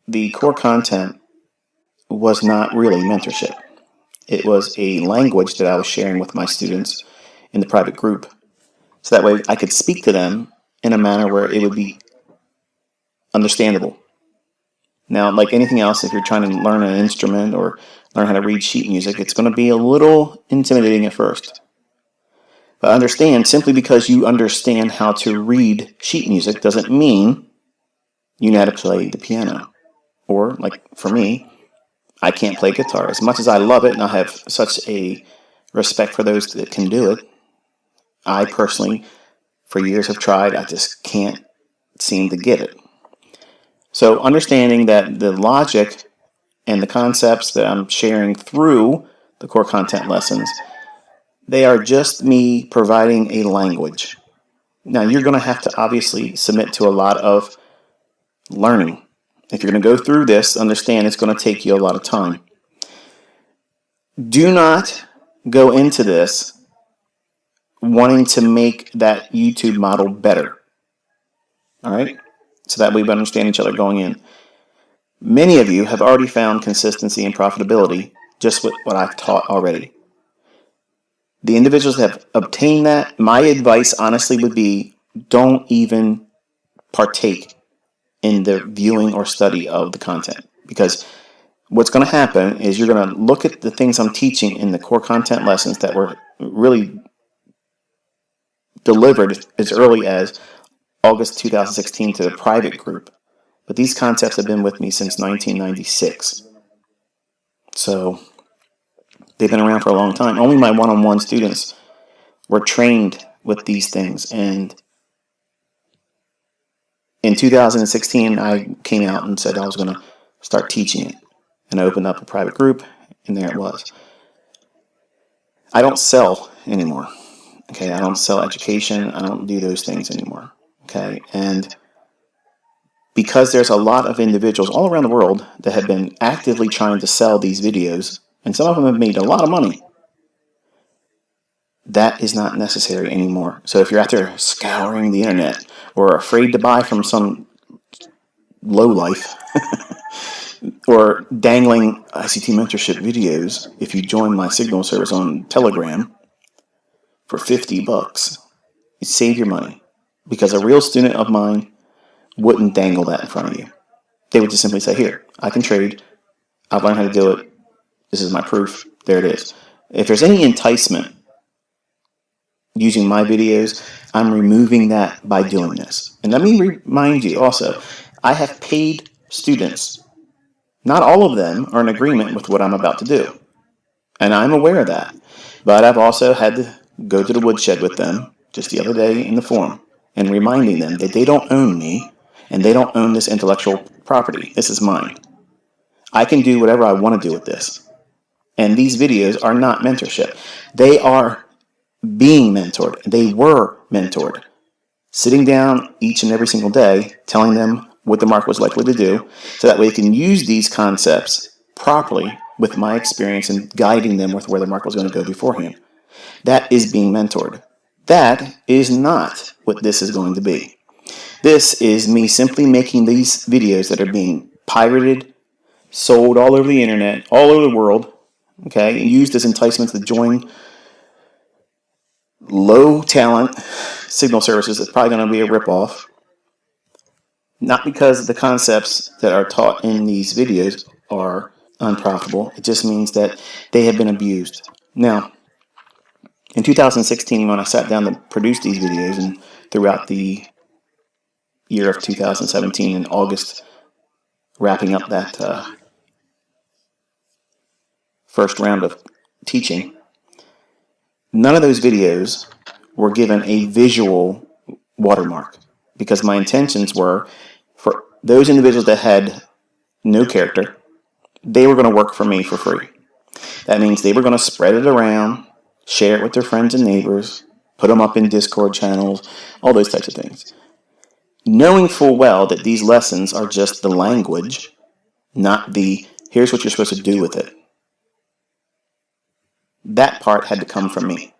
the core content was not really mentorship. It was a language that I was sharing with my students in the private group. So that way I could speak to them in a manner where it would be understandable. Now, like anything else, if you're trying to learn an instrument or learn how to read sheet music, it's going to be a little intimidating at first. But understand, simply because you understand how to read sheet music doesn't mean you know how to play the piano. Or, like for me, I can't play guitar. As much as I love it and I have such a respect for those that can do it, I personally, for years have tried, I just can't seem to get it. So understanding that the logic and the concepts that I'm sharing through the core content lessons, they are just me providing a language. Now, you're going to have to obviously submit to a lot of learning. If you're going to go through this, understand it's going to take you a lot of time. Do not go into this wanting to make that YouTube model better. All right? So that we understand each other going in. Many of you have already found consistency and profitability just with what I've taught already. The individuals that have obtained that, my advice honestly would be don't even partake in the viewing or study of the content. Because what's going to happen is you're going to look at the things I'm teaching in the core content lessons that were really delivered as early as August 2016 to the private group. But these concepts have been with me since 1996. So they've been around for a long time. Only my one-on-one students were trained with these things. And in 2016, I came out and said I was going to start teaching it. And I opened up a private group, and there it was. I don't sell anymore. Okay, I don't sell education. I don't do those things anymore. Okay, and because there's a lot of individuals all around the world that have been actively trying to sell these videos, and some of them have made a lot of money, that is not necessary anymore. So if you're out there scouring the internet or afraid to buy from some lowlife or dangling ICT mentorship videos, if you join my signal service on Telegram for $50, you save your money. Because a real student of mine wouldn't dangle that in front of you. They would just simply say, here, I can trade. I've learned how to do it. This is my proof. There it is. If there's any enticement using my videos, I'm removing that by doing this. And let me remind you also, I have paid students. Not all of them are in agreement with what I'm about to do. And I'm aware of that. But I've also had to go to the woodshed with them just the other day in the forum and reminding them that they don't own me and they don't own this intellectual property. This is mine. I can do whatever I want to do with this. And these videos are not mentorship. They are being mentored. They were mentored. Sitting down each and every single day, telling them what the market was likely to do, so that way they can use these concepts properly with my experience and guiding them with where the market was going to go beforehand. That is being mentored. That is not what this is going to be. This is me simply making these videos that are being pirated, sold all over the internet, all over the world, okay, and used as enticements to join low talent signal services that's probably going to be a ripoff. Not because the concepts that are taught in these videos are unprofitable. It just means that they have been abused. Now, in 2016, when I sat down to produce these videos, and throughout the year of 2017 in August, wrapping up that first round of teaching, none of those videos were given a visual watermark because my intentions were for those individuals that had no character, they were going to work for me for free. That means they were going to spread it around, share it with their friends and neighbors, put them up in Discord channels, all those types of things. Knowing full well that these lessons are just the language, not the, here's what you're supposed to do with it. That part had to come from me.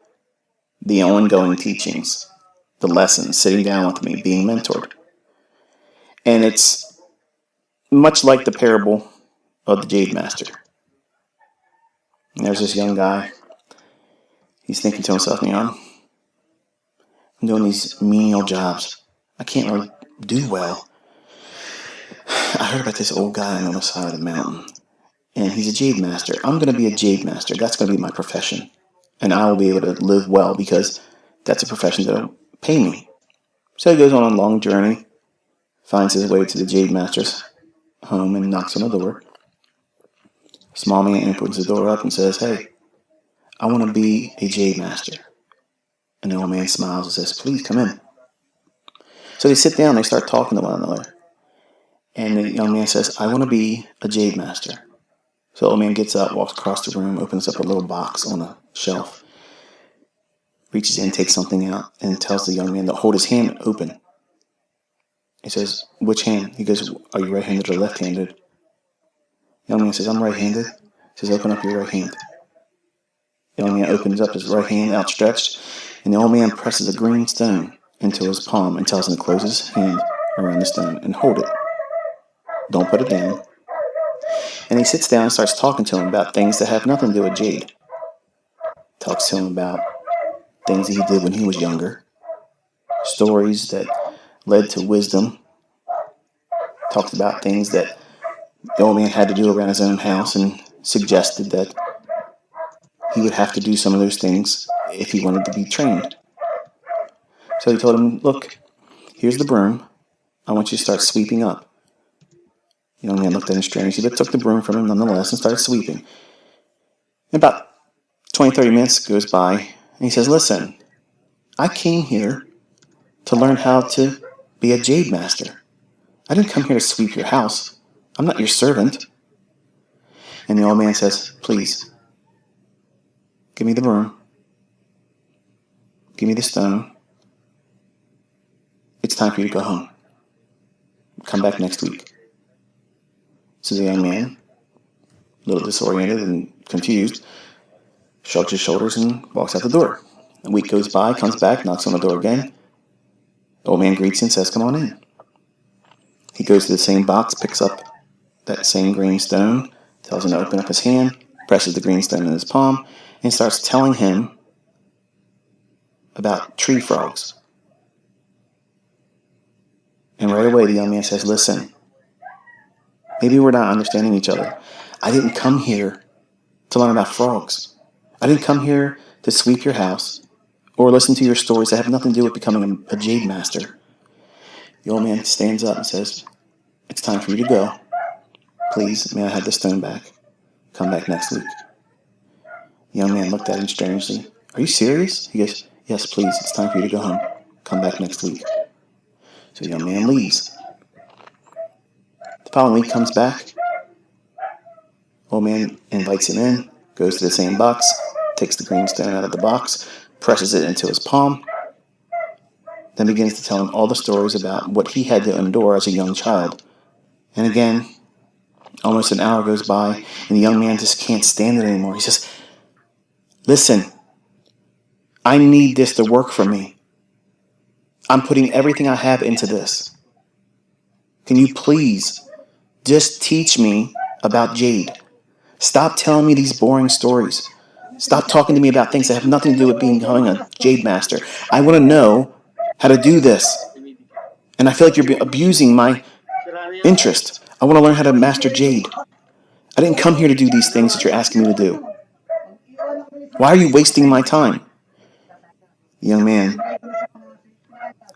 The ongoing teachings, the lessons, sitting down with me, being mentored. And it's much like the parable of the Jade Master. And there's this young guy. He's thinking to himself, I'm doing these menial jobs. I can't really do well. I heard about this old guy on the side of the mountain, and he's a Jade Master. I'm going to be a Jade Master. That's going to be my profession. And I will be able to live well because that's a profession that will pay me. So he goes on a long journey, finds his way to the Jade Master's home and knocks on the door. Small man opens the door up and says, "Hey, I want to be a Jade Master." And the old man smiles and says, "Please come in." So they sit down, they start talking to one another. And the young man says, "I want to be a Jade Master." So the old man gets up, walks across the room, opens up a little box on a shelf, reaches in, takes something out, and tells the young man to hold his hand open. He says, "Which hand?" He goes, "Are you right-handed or left-handed?" The young man says, "I'm right-handed." He says, "Open up your right hand." The young man opens up his right hand outstretched, and the old man presses a green stone into his palm and tells him to close his hand around the stone and hold it. Don't put it down. And he sits down and starts talking to him about things that have nothing to do with Jade. Talks to him about things that he did when he was younger, stories that led to wisdom. Talks about things that the old man had to do around his own house and suggested that he would have to do some of those things if he wanted to be trained. So he told him, "Look, here's the broom. I want you to start sweeping up." The young man looked at him strangely, but took the broom from him nonetheless and started sweeping. And about 20-30 minutes goes by, and he says, "Listen, I came here to learn how to be a Jade Master. I didn't come here to sweep your house. I'm not your servant." And the old man says, "Please, give me the broom. Give me the stone. It's time for you to go home. Come back next week." So the young man, a little disoriented and confused, shrugs his shoulders and walks out the door. A week goes by, comes back, knocks on the door again. The old man greets him and says, "Come on in." He goes to the same box, picks up that same green stone, tells him to open up his hand, presses the green stone in his palm, and starts telling him about tree frogs. And right away the young man says, "Listen, maybe we're not understanding each other. I didn't come here to learn about frogs. I didn't come here to sweep your house or listen to your stories that have nothing to do with becoming a Jade Master." The old man stands up and says, "It's time for you to go. Please, may I have the stone back? Come back next week." The young man looked at him strangely. "Are you serious?" He goes, "Yes, please. It's time for you to go home. Come back next week." So the young man leaves. The following week comes back. Old man invites him in, goes to the same box, takes the green stone out of the box, presses it into his palm, then begins to tell him all the stories about what he had to endure as a young child. And again, almost an hour goes by, and the young man just can't stand it anymore. He says, "Listen, I need this to work for me. I'm putting everything I have into this. Can you please just teach me about Jade? Stop telling me these boring stories. Stop talking to me about things that have nothing to do with becoming a Jade Master. I want to know how to do this. And I feel like you're abusing my interest. I want to learn how to master Jade. I didn't come here to do these things that you're asking me to do. Why are you wasting my time?" The young man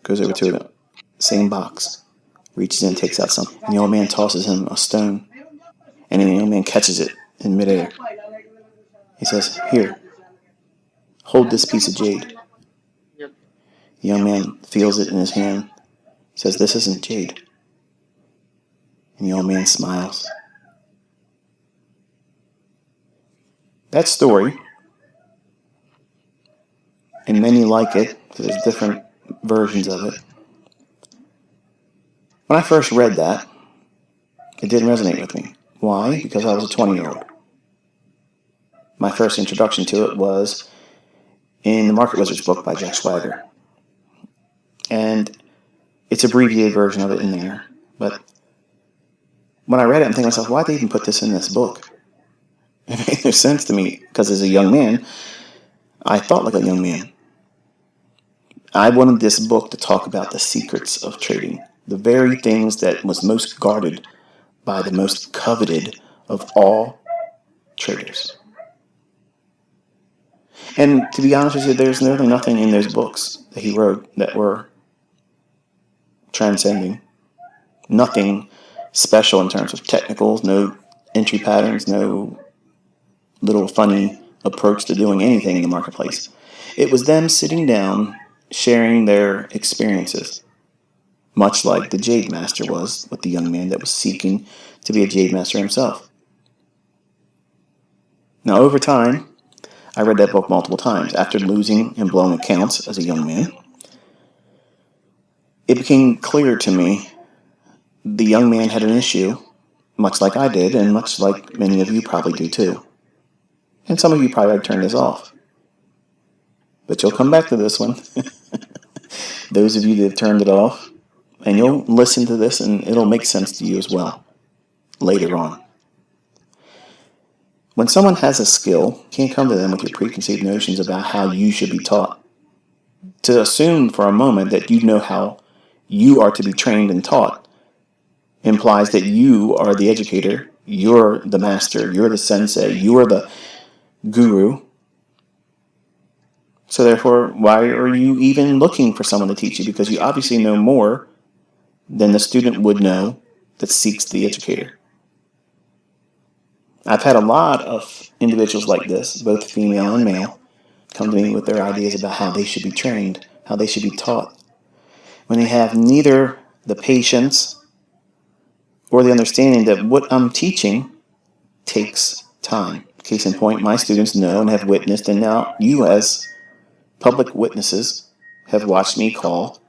goes over to the same box, reaches in, takes out something. And the old man tosses him a stone. And then the young man catches it in midair. He says, "Here, hold this piece of jade." The young man feels it in his hand, says, "This isn't jade." And the old man smiles. That story, and many like it, there's different versions of it. When I first read that, it didn't resonate with me. Why? Because I was a 20-year-old. My first introduction to it was in the Market Wizards book by Jack Swagger. And it's an abbreviated version of it in there. But when I read it, I'm thinking to myself, why'd they even put this in this book? It made no sense to me, because as a young man, I thought like a young man. I wanted this book to talk about the secrets of trading, the very things that was most guarded by the most coveted of all traders. And to be honest with you, there's really nothing in those books that he wrote that were transcending. Nothing special in terms of technicals, no entry patterns, no little funny approach to doing anything in the marketplace. It was them sitting down, sharing their experiences, much like the Jade Master was with the young man that was seeking to be a Jade Master himself. Now, over time, I read that book multiple times. After losing and blowing accounts as a young man, it became clear to me the young man had an issue, much like I did, and much like many of you probably do too. And some of you probably turned this off. But you'll come back to this one. Those of you that have turned it off, and you'll listen to this and it'll make sense to you as well later on. When someone has a skill, you can't come to them with your preconceived notions about how you should be taught. To assume for a moment that you know how you are to be trained and taught implies that you are the educator, you're the master, you're the sensei, you are the guru. So therefore, why are you even looking for someone to teach you? Because you obviously know more than the student would know that seeks the educator. I've had a lot of individuals like this, both female and male, come to me with their ideas about how they should be trained, how they should be taught, when they have neither the patience or the understanding that what I'm teaching takes time. Case in point, my students know and have witnessed, and now you as public witnesses have watched me call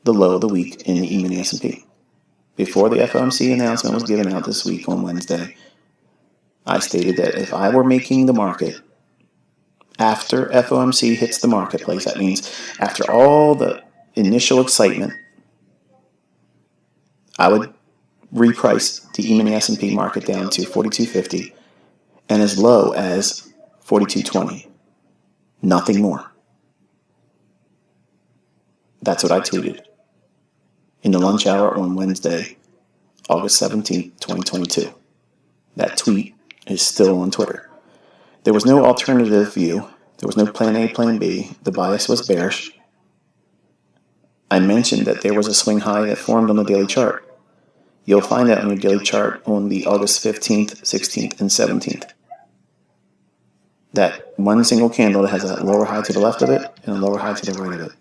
the low of the week in the E-mini S&P. Before the FOMC announcement was given out this week on Wednesday, I stated that if I were making the market after FOMC hits the marketplace, that means after all the initial excitement, I would reprice the E-mini S&P market down to 42.50 and as low as 42.20. Nothing more. That's what I tweeted in the lunch hour on Wednesday, August 17th, 2022. That tweet is still on Twitter. There was no alternative view. There was no plan A, plan B. The bias was bearish. I mentioned that there was a swing high that formed on the daily chart. You'll find that on your daily chart on the August 15th, 16th, and 17th. That one single candle that has a lower high to the left of it and a lower high to the right of it.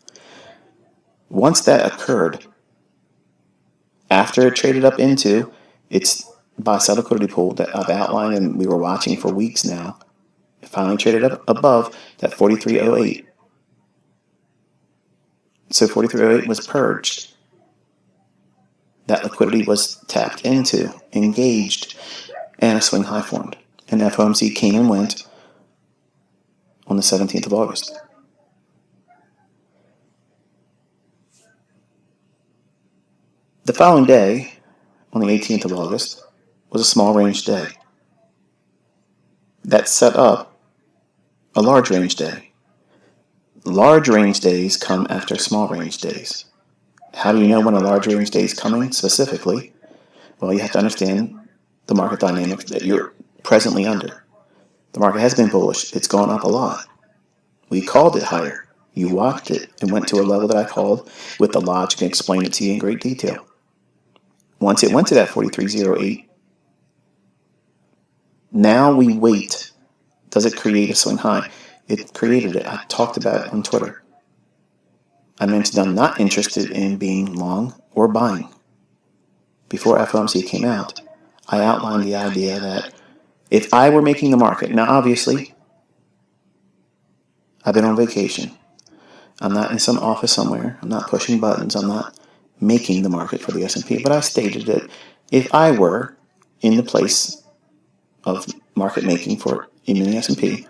Once that occurred, after it traded up into its buy-sell liquidity pool that I've outlined and we were watching for weeks now, it finally traded up above that 43.08. So 43.08 was purged. That liquidity was tapped into, engaged, and a swing high formed. And FOMC came and went on the 17th of August. The following day, on the 18th of August, was a small range day. That set up a large range day. Large range days come after small range days. How do you know when a large range day is coming specifically? Well, you have to understand the market dynamics that you're presently under. The market has been bullish. It's gone up a lot. We called it higher. You watched it and went to a level that I called with the logic and explained it to you in great detail. Once it went to that 43.08, now we wait. Does it create a swing high? It created it. I talked about it on Twitter. I mentioned I'm not interested in being long or buying. Before FOMC came out, I outlined the idea that if I were making the market, now obviously, I've been on vacation. I'm not in some office somewhere. I'm not pushing buttons. I'm not making the market for the S&P. But I stated that if I were in the place of market making for E-mini S&P,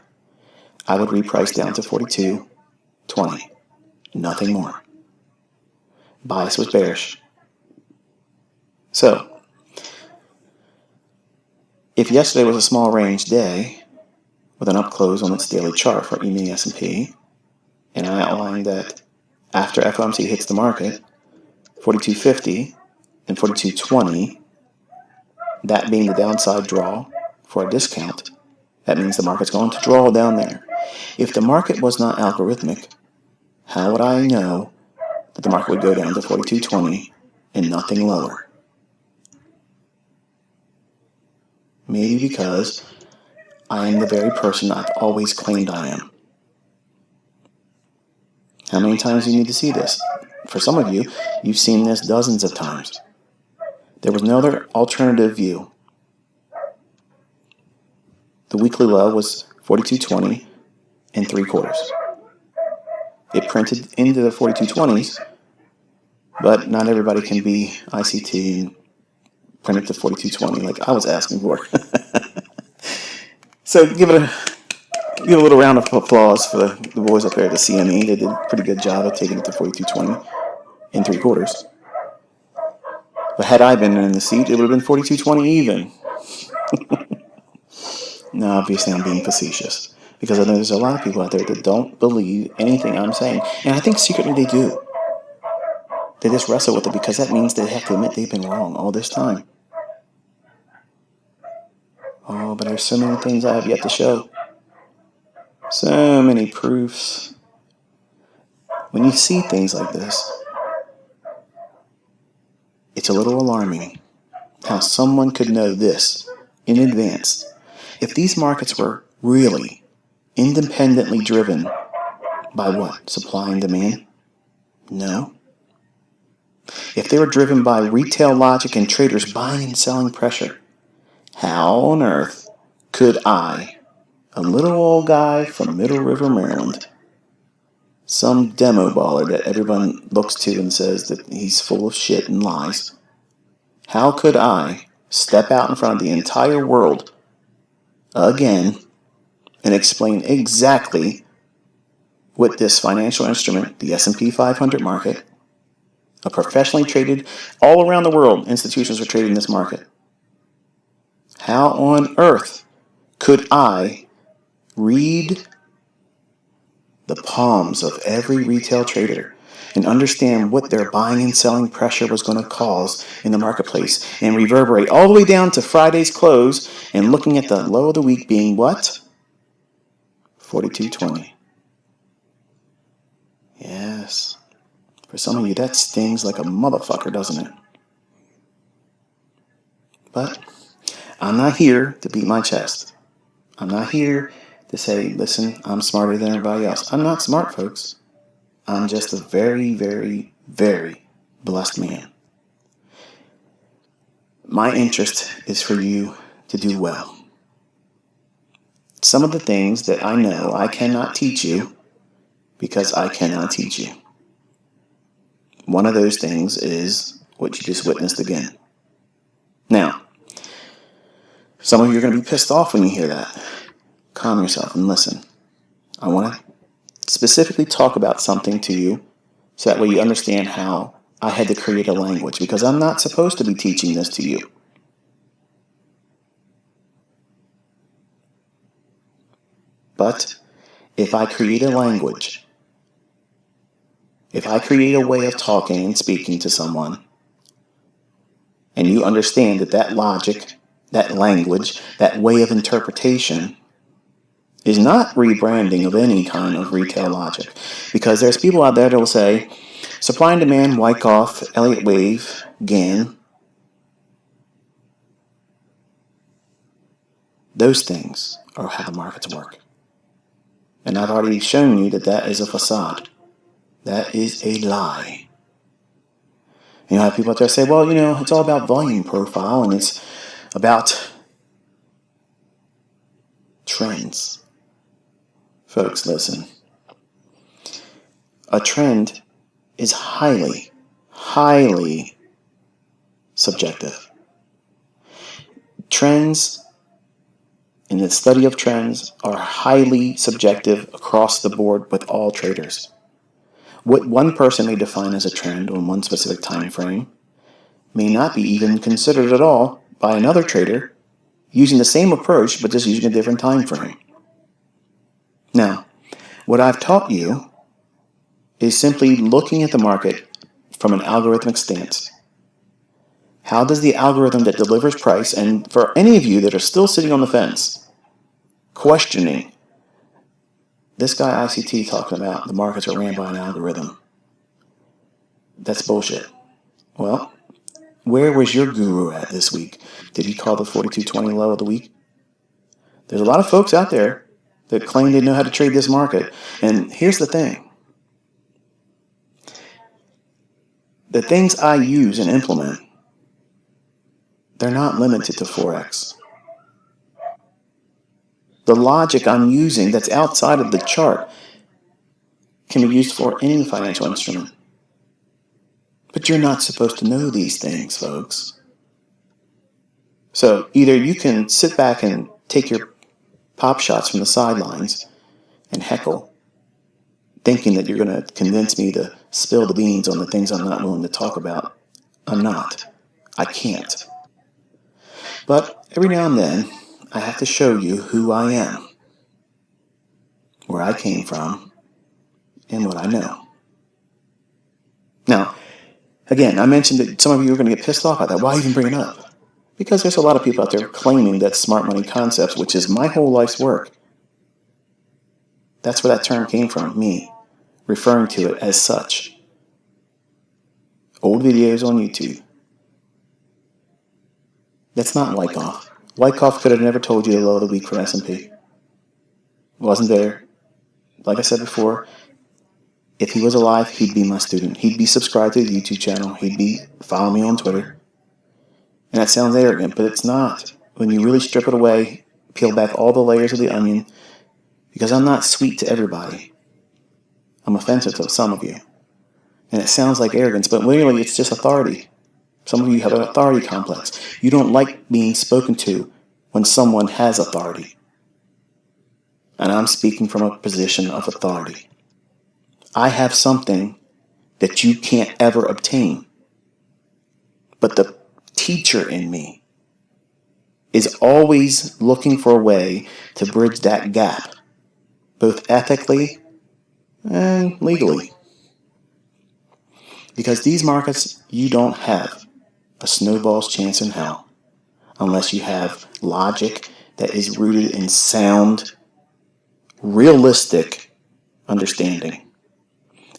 I would reprice down to 42.20. Nothing more. Bias was bearish. So, If yesterday was a small range day with an up close on its daily chart for E-mini S&P, and I outlined that after FOMC hits the market, 42.50 and 42.20, that being the downside draw for a discount, that means the market's going to draw down there. If the market was not algorithmic, how would I know that the market would go down to 42.20 and nothing lower? Maybe because I am the very person I've always claimed I am. How many times do you need to see this? For some of you, you've seen this dozens of times. There was no other alternative view. The weekly low was 42.20 and 3/4. It printed into the 42.20s, but not everybody can be ICT and print it to 42.20 like I was asking for. So give a little round of applause for the boys up there at the CME. They did a pretty good job of taking it to 42.20 and 3/4. But had I been in the seat, it would have been 42.20 even. No, obviously I'm being facetious, because I know there's a lot of people out there that don't believe anything I'm saying. And I think secretly they do. They just wrestle with it because that means they have to admit they've been wrong all this time. Oh, but there's so many things I have yet to show. So many proofs. When you see things like this, it's a little alarming how someone could know this in advance. If these markets were really independently driven by what? Supply and demand? No. If they were driven by retail logic and traders buying and selling pressure, how on earth could I, a little old guy from Middle River, Maryland, some demo baller that everyone looks to and says that he's full of shit and lies, how could I step out in front of the entire world again and explain exactly what this financial instrument, the S&P 500 market, a professionally traded, all around the world, institutions are trading this market. How on earth could I read the palms of every retail trader and understand what their buying and selling pressure was going to cause in the marketplace and reverberate all the way down to Friday's close and looking at the low of the week being what? 42.20. Yes. For some of you, that stings like a motherfucker, doesn't it? But I'm not here to beat my chest. I'm not here to say, listen, I'm smarter than everybody else. I'm not smart, folks. I'm just a very, very, very blessed man. My interest is for you to do well. Some of the things that I know I cannot teach you because I cannot teach you. One of those things is what you just witnessed again. Now, some of you are going to be pissed off when you hear that. Calm yourself and listen. I want to specifically talk about something to you so that way you understand how I had to create a language, because I'm not supposed to be teaching this to you. But if I create a language, if I create a way of talking and speaking to someone, and you understand that that logic, that language, that way of interpretation is not rebranding of any kind of retail logic. Because there's people out there that will say, supply and demand, Wyckoff, Elliott Wave, Gann. Those things are how the markets work. And I've already shown you that that is a facade. That is a lie. You know, have people out there say, well, you know, it's all about volume profile and it's about trends. Folks, listen. A trend is highly, highly subjective. Trends and the study of trends are highly subjective across the board with all traders. What one person may define as a trend on one specific time frame may not be even considered at all by another trader using the same approach, but just using a different time frame. Now, what I've taught you is simply looking at the market from an algorithmic stance. How does the algorithm that delivers price, and for any of you that are still sitting on the fence, questioning, this guy ICT talking about the markets are ran by an algorithm, that's bullshit. Well, where was your guru at this week? Did he call the 4220 low of the week? There's a lot of folks out there that claim they know how to trade this market. And here's the thing. The things I use and implement, they're not limited to Forex. The logic I'm using that's outside of the chart can be used for any financial instrument. But you're not supposed to know these things, folks. So either you can sit back and take your pop shots from the sidelines and heckle, thinking that you're going to convince me to spill the beans on the things I'm not willing to talk about. I'm not. I can't. But every now and then, I have to show you who I am, where I came from, and what I know. Now, again, I mentioned that some of you are going to get pissed off at that. Why even bring it up? Because there's a lot of people out there claiming that smart money concepts, which is my whole life's work. That's where that term came from, me, referring to it as such. Old videos on YouTube. That's not Wyckoff. Wyckoff could have never told you the low of the week for S&P. Wasn't there. Like I said before, if he was alive, he'd be my student. He'd be subscribed to the YouTube channel. He'd be following me on Twitter. And that sounds arrogant, but it's not. When you really strip it away, peel back all the layers of the onion, because I'm not sweet to everybody. I'm offensive to some of you. And it sounds like arrogance, but really it's just authority. Some of you have an authority complex. You don't like being spoken to when someone has authority. And I'm speaking from a position of authority. I have something that you can't ever obtain. But the teacher in me is always looking for a way to bridge that gap, both ethically and legally. Because these markets, you don't have a snowball's chance in hell unless you have logic that is rooted in sound, realistic understanding.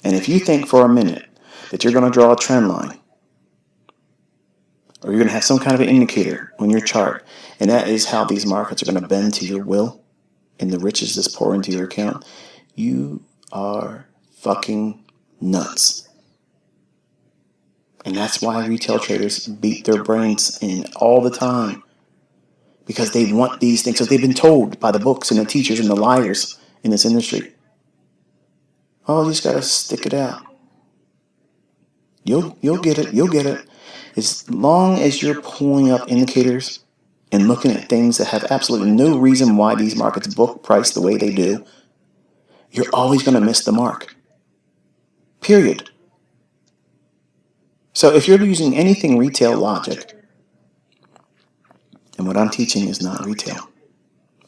And if you think for a minute that you're going to draw a trend line, or you're going to have some kind of an indicator on your chart, and that is how these markets are going to bend to your will and the riches just pour into your account, you are fucking nuts. And that's why retail traders beat their brains in all the time. Because they want these things. So they've been told by the books and the teachers and the liars in this industry. Oh, you just got to stick it out. You'll get it. You'll get it. As long as you're pulling up indicators and looking at things that have absolutely no reason why these markets book price the way they do, you're always going to miss the mark. Period. So if you're using anything retail logic, and what I'm teaching is not retail.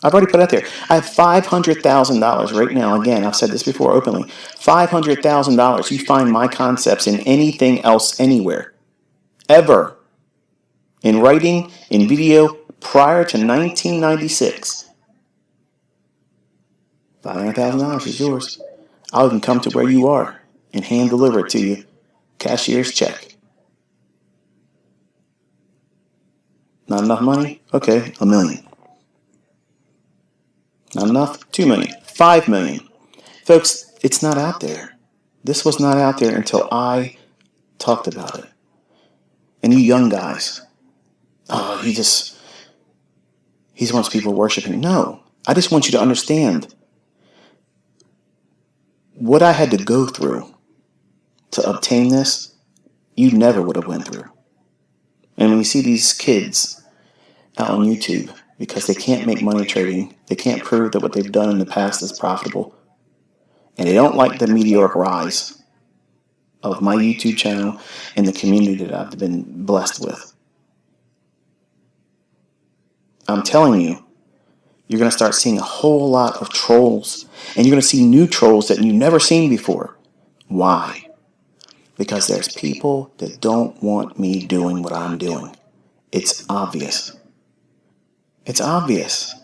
I've already put it out there. I have $500,000 right now. Again, I've said this before openly. $500,000. You find my concepts in anything else anywhere. Ever. In writing, in video, prior to 1996. $500,000 is yours. I'll even come to where you are and hand deliver it to you. Cashier's check. Not enough money? Okay, $1 million. Not enough? $2 million. $5 million. Folks, it's not out there. This was not out there until I talked about it. And you young guys, oh, he wants people worshiping. No, I just want you to understand what I had to go through to obtain this, you never would have went through. And when you see these kids out on YouTube, because they can't make money trading, they can't prove that what they've done in the past is profitable, and they don't like the meteoric rise of my YouTube channel and the community that I've been blessed with. I'm telling you, you're going to start seeing a whole lot of trolls. And you're going to see new trolls that you've never seen before. Why? Because there's people that don't want me doing what I'm doing. It's obvious. It's obvious.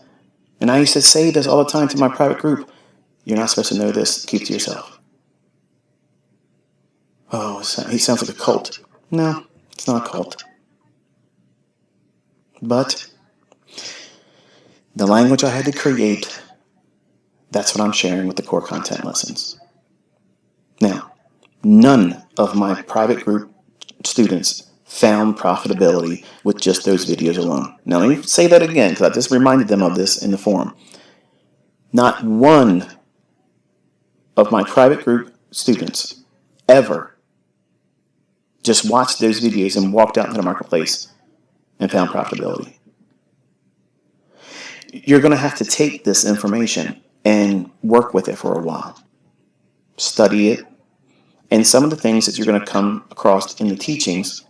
And I used to say this all the time to my private group. You're not supposed to know this. Keep it to yourself. Oh, he sounds like a cult. No, it's not a cult. But the language I had to create, that's what I'm sharing with the core content lessons. Now, none of my private group students found profitability with just those videos alone. Now, let me say that again, because I just reminded them of this in the forum. Not one of my private group students ever just watched those videos and walked out into the marketplace and found profitability. You're going to have to take this information and work with it for a while. Study it. And some of the things that you're going to come across in the teachings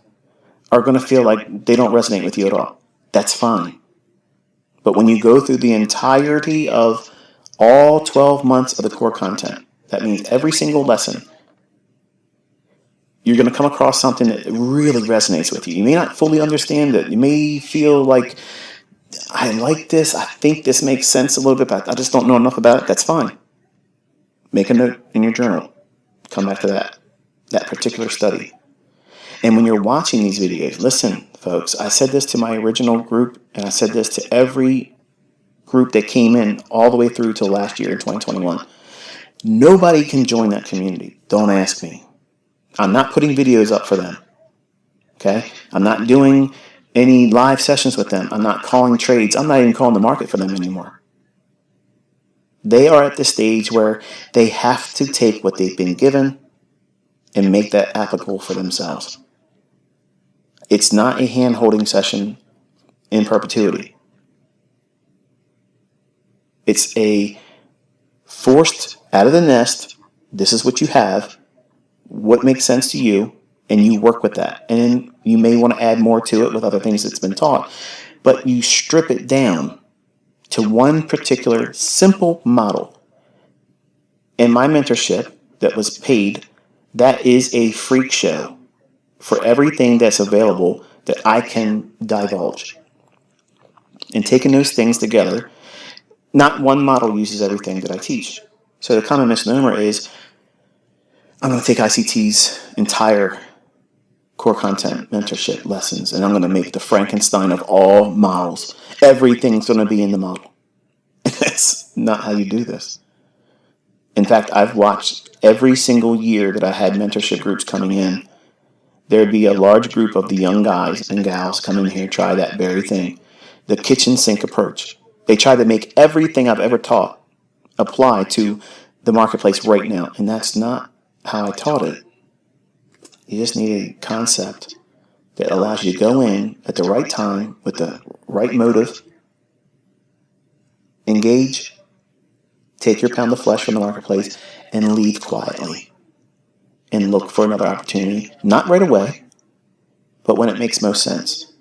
are going to feel like they don't resonate with you at all. That's fine. But when you go through the entirety of all 12 months of the core content, that means every single lesson, you're going to come across something that really resonates with you. You may not fully understand it. You may feel like, I like this. I think this makes sense a little bit, but I just don't know enough about it. That's fine. Make a note in your journal. Come back to that particular study. And when you're watching these videos, listen, folks, I said this to my original group, and I said this to every group that came in all the way through till last year in 2021. Nobody can join that community. Don't ask me. I'm not putting videos up for them. Okay? I'm not doing any live sessions with them. I'm not calling trades. I'm not even calling the market for them anymore. They are at the stage where they have to take what they've been given and make that applicable for themselves. It's not a hand-holding session in perpetuity. It's a forced out of the nest, this is what you have, what makes sense to you, and you work with that. And you may want to add more to it with other things that's been taught, but you strip it down to one particular simple model. In my mentorship that was paid, that is a freak show for everything that's available that I can divulge. And taking those things together, not one model uses everything that I teach. So the common misnomer is, I'm going to take ICT's entire core content mentorship lessons, and I'm going to make the Frankenstein of all models. Everything's going to be in the model. That's not how you do this. In fact, I've watched every single year that I had mentorship groups coming in, there'd be a large group of the young guys and gals come in here, try that very thing, the kitchen sink approach. They try to make everything I've ever taught apply to the marketplace right now, and that's not how I taught it. You just need a concept that allows you to go in at the right time with the right motive, engage, take your pound of flesh from the marketplace, and leave quietly. And look for another opportunity, not right away, but when it makes most sense.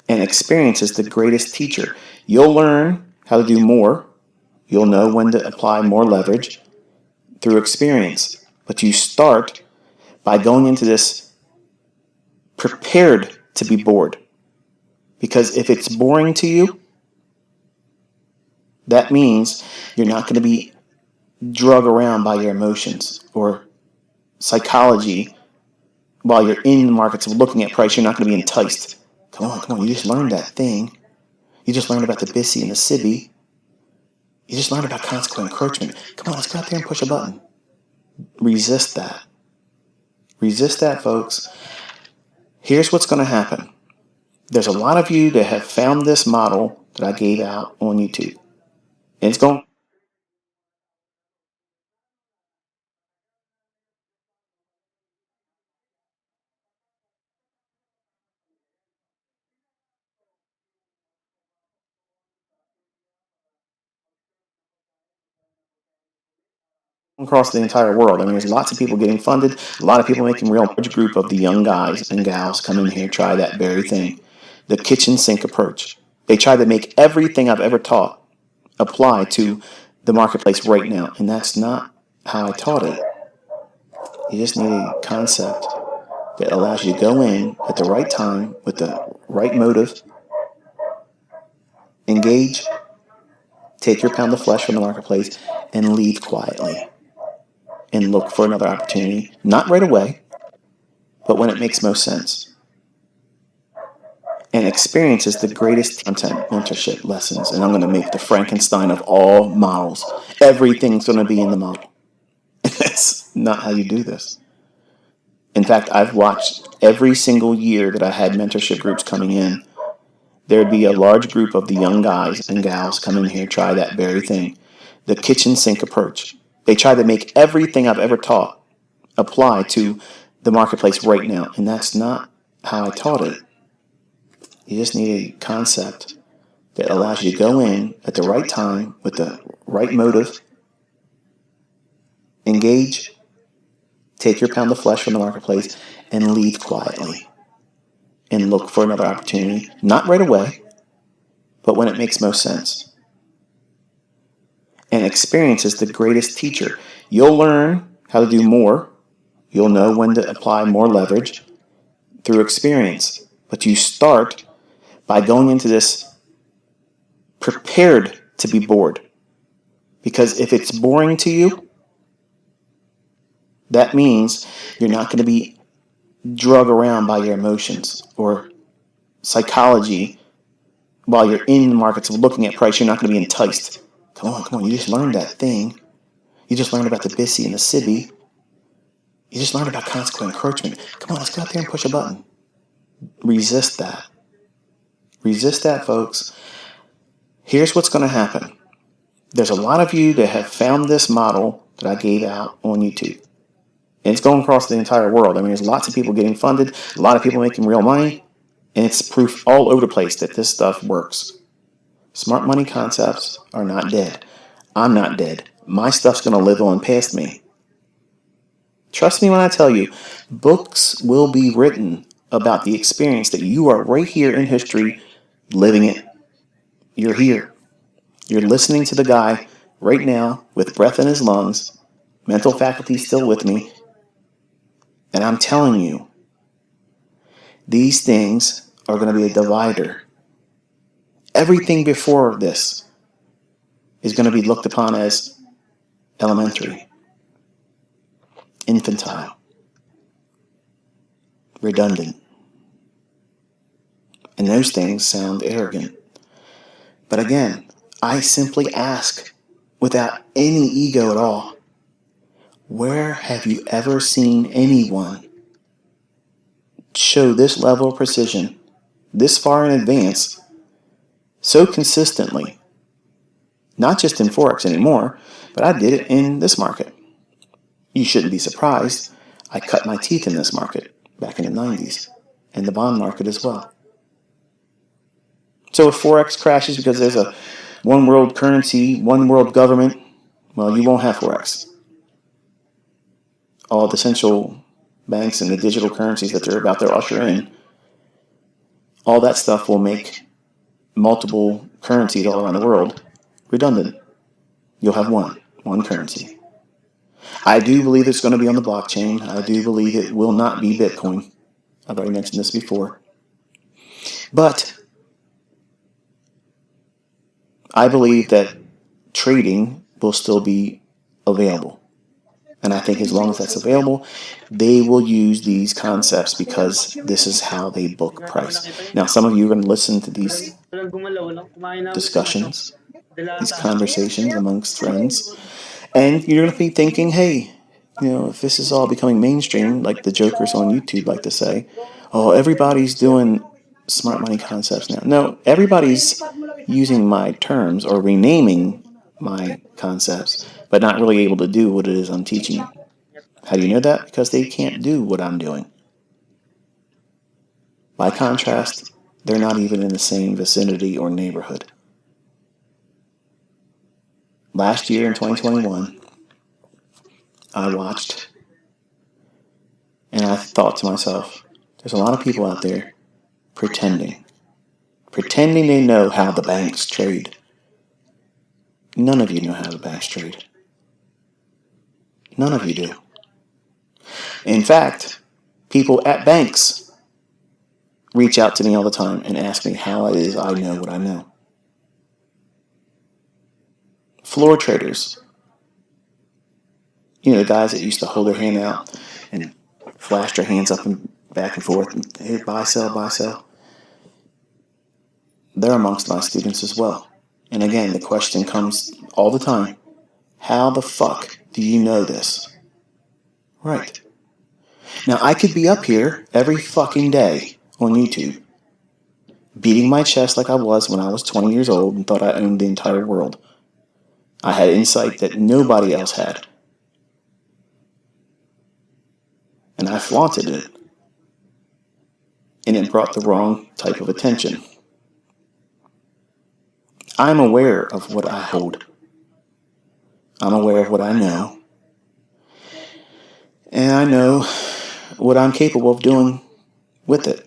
And experience is the greatest teacher. You'll learn how to do more. You'll know when to apply more leverage through experience. But you start by going into this prepared to be bored. Because if it's boring to you, that means you're not going to be drug around by your emotions or psychology while you're in the markets looking at price. You're not going to be enticed. Come on, you just learned that thing. You just learned about the BISI and the SIBI. You just learned about consequent encroachment. Come on, let's go out there and push a button. Resist that. Resist that, folks. Here's what's going to happen. There's a lot of you that have found this model that I gave out on YouTube. And it's going across the entire world. I mean, there's lots of people getting funded, a lot of people making real large group of the young guys and gals come in here, try that very thing. the kitchen sink approach. They try to make everything I've ever taught apply to the marketplace right now, and that's not how I taught it. You just need a concept that allows you to go in at the right time with the right motive, engage, take your pound of flesh from the marketplace, and leave quietly and look for another opportunity. Not right away, but when it makes most sense. And experience is the greatest content mentorship lessons. And I'm going to make the Frankenstein of all models. Everything's going to be in the model. That's not how you do this. In fact, I've watched every single year that I had mentorship groups coming in, there'd be a large group of the young guys and gals come in here, try that very thing. The kitchen sink approach. They try to make everything I've ever taught apply to the marketplace right now. And that's not how I taught it. You just need a concept that allows you to go in at the right time with the right motive, engage, take your pound of flesh from the marketplace, and leave quietly and look for another opportunity. Not right away, but when it makes most sense. And experience is the greatest teacher. You'll learn how to do more. You'll know when to apply more leverage through experience. But you start by going into this prepared to be bored. Because if it's boring to you, that means you're not going to be drug around by your emotions or psychology while you're in the markets of looking at price. You're not going to be enticed. Come on, you just learned that thing. You just learned about the BISI and the SIBI. You just learned about consequent encroachment. Come on, let's go out there and push a button. Resist that. Resist that, folks. Here's what's going to happen. There's a lot of you that have found this model that I gave out on YouTube. And it's going across the entire world. I mean, there's lots of people getting funded, a lot of people making real money, and it's proof all over the place that this stuff works. Smart money concepts are not dead. I'm not dead. My stuff's going to live on past me. Trust me when I tell you, books will be written about the experience that you are right here in history living it. You're here. You're listening to the guy right now with breath in his lungs, mental faculty still with me, and I'm telling you, these things are going to be a divider. Everything before this is going to be looked upon as elementary, infantile, redundant. And those things sound arrogant. But again, I simply ask, without any ego at all, where have you ever seen anyone show this level of precision, this far in advance, so consistently? Not just in Forex anymore, but I did it in this market. You shouldn't be surprised. I cut my teeth in this market back in the 90s, and the bond market as well. So if Forex crashes because there's a one world currency, one world government, well, you won't have Forex. All the central banks and the digital currencies that they're about to usher in, all that stuff will make multiple currencies all around the world redundant. You'll have one currency. I do believe it's going to be on the blockchain. I do believe it will not be Bitcoin. I've already mentioned this before. But I believe that trading will still be available. And I think as long as that's available, they will use these concepts because this is how they book price. Now, some of you are going to listen to these discussions, these conversations amongst friends, and you're going to be thinking, hey, if this is all becoming mainstream, like the jokers on YouTube like to say, oh, everybody's doing smart money concepts now. No, everybody's using my terms or renaming my concepts, but not really able to do what it is I'm teaching you. How do you know that? Because they can't do what I'm doing. By contrast, they're not even in the same vicinity or neighborhood. Last year in 2021, I watched and I thought to myself, there's a lot of people out there pretending. pretending they know how the banks trade. None of you know how the banks trade. None of you do. In fact, people at banks reach out to me all the time and ask me how it is I know what I know. Floor traders, the guys that used to hold their hand out and flash their hands up and back and forth and, hey, buy, sell, buy, sell. They're amongst my students as well. And again, the question comes all the time, how the fuck do you know this? Right. Now, I could be up here every fucking day on YouTube, beating my chest like I was when I was 20 years old and thought I owned the entire world. I had insight that nobody else had. And I flaunted it. And it brought the wrong type of attention. I'm aware of what I hold. I'm aware of what I know. And I know what I'm capable of doing with it.